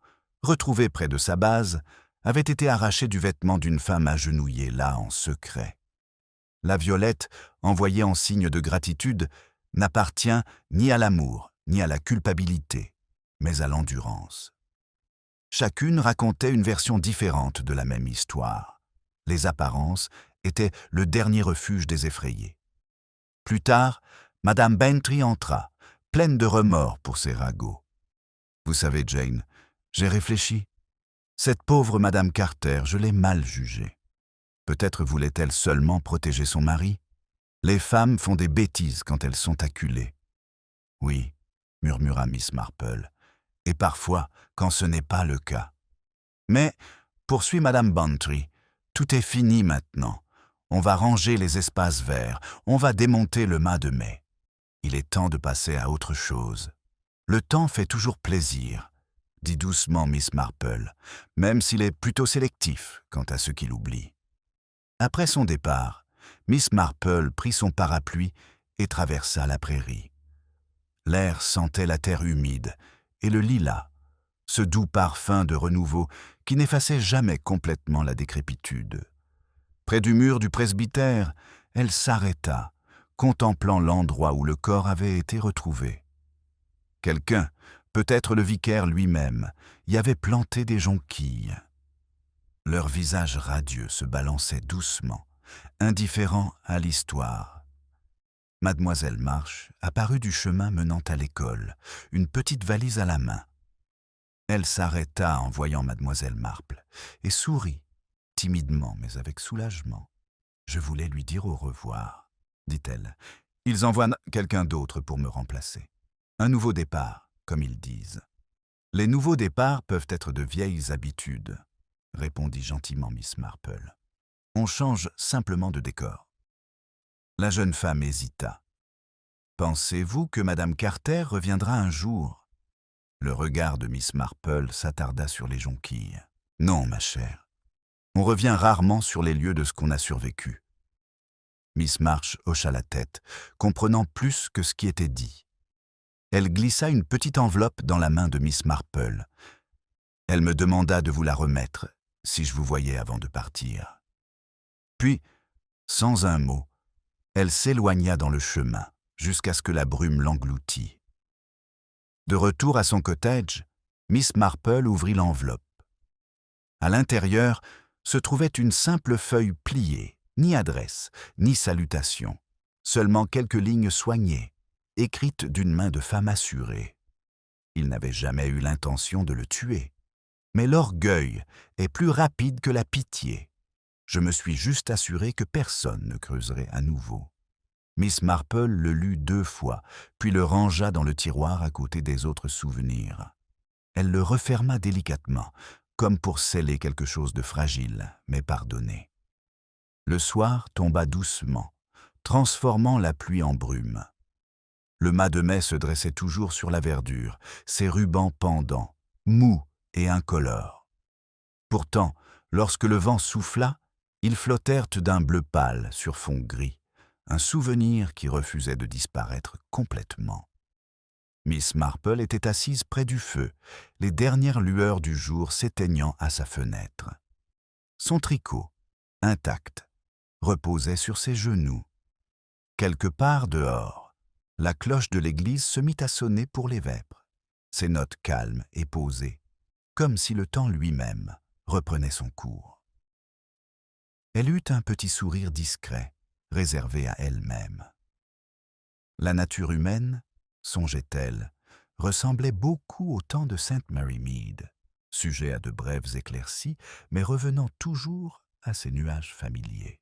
retrouvé près de sa base, avait été arraché du vêtement d'une femme agenouillée là en secret. La violette, envoyée en signe de gratitude, n'appartient ni à l'amour, ni à la culpabilité, mais à l'endurance. Chacune racontait une version différente de la même histoire. Les apparences étaient le dernier refuge des effrayés. Plus tard, Madame Bantry entra, pleine de remords pour ses ragots. « Vous savez, Jane, j'ai réfléchi. Cette pauvre Madame Carter, je l'ai mal jugée. Peut-être voulait-elle seulement protéger son mari. Les femmes font des bêtises quand elles sont acculées. »« Oui, » murmura Miss Marple, « et parfois quand ce n'est pas le cas. Mais, poursuit Madame Bantry, tout est fini maintenant. On va ranger les espaces verts, on va démonter le mât de mai. Il est temps de passer à autre chose. Le temps fait toujours plaisir, dit doucement Miss Marple, même s'il est plutôt sélectif quant à ce qu'il oublie. Après son départ, Miss Marple prit son parapluie et traversa la prairie. L'air sentait la terre humide et le lilas, ce doux parfum de renouveau qui n'effaçait jamais complètement la décrépitude. Près du mur du presbytère, elle s'arrêta, contemplant l'endroit où le corps avait été retrouvé. Quelqu'un, peut-être le vicaire lui-même, y avait planté des jonquilles. Leurs visages radieux se balançaient doucement, indifférents à l'histoire. Mademoiselle March apparut du chemin menant à l'école, une petite valise à la main. Elle s'arrêta en voyant Mademoiselle Marple et sourit, timidement mais avec soulagement. « Je voulais lui dire au revoir, » dit-elle. « Ils envoient quelqu'un d'autre pour me remplacer. Un nouveau départ, comme ils disent. »« Les nouveaux départs peuvent être de vieilles habitudes, » répondit gentiment Miss Marple. « On change simplement de décor. » La jeune femme hésita. « Pensez-vous que Madame Carter reviendra un jour ?» Le regard de Miss Marple s'attarda sur les jonquilles. « Non, ma chère. On revient rarement sur les lieux de ce qu'on a survécu. » Miss March hocha la tête, comprenant plus que ce qui était dit. Elle glissa une petite enveloppe dans la main de Miss Marple. Elle me demanda de vous la remettre, si je vous voyais avant de partir. Puis, sans un mot, elle s'éloigna dans le chemin, jusqu'à ce que la brume l'engloutît. De retour à son cottage, Miss Marple ouvrit l'enveloppe. À l'intérieur se trouvait une simple feuille pliée, ni adresse, ni salutation, seulement quelques lignes soignées, écrites d'une main de femme assurée. Il n'avait jamais eu l'intention de le tuer. Mais l'orgueil est plus rapide que la pitié. Je me suis juste assuré que personne ne creuserait à nouveau. Miss Marple le lut 2 fois, puis le rangea dans le tiroir à côté des autres souvenirs. Elle le referma délicatement, comme pour sceller quelque chose de fragile, mais pardonné. Le soir tomba doucement, transformant la pluie en brume. Le mât de mai se dressait toujours sur la verdure, ses rubans pendants, mous et incolores. Pourtant, lorsque le vent souffla, ils flottèrent d'un bleu pâle sur fond gris, un souvenir qui refusait de disparaître complètement. Miss Marple était assise près du feu, les dernières lueurs du jour s'éteignant à sa fenêtre. Son tricot, intact, reposait sur ses genoux. Quelque part dehors, la cloche de l'église se mit à sonner pour les vêpres, ses notes calmes et posées, comme si le temps lui-même reprenait son cours. Elle eut un petit sourire discret, réservé à elle-même. La nature humaine, songeait-elle, ressemblait beaucoup au temps de St. Mary Mead, sujet à de brèves éclaircies, mais revenant toujours à ses nuages familiers.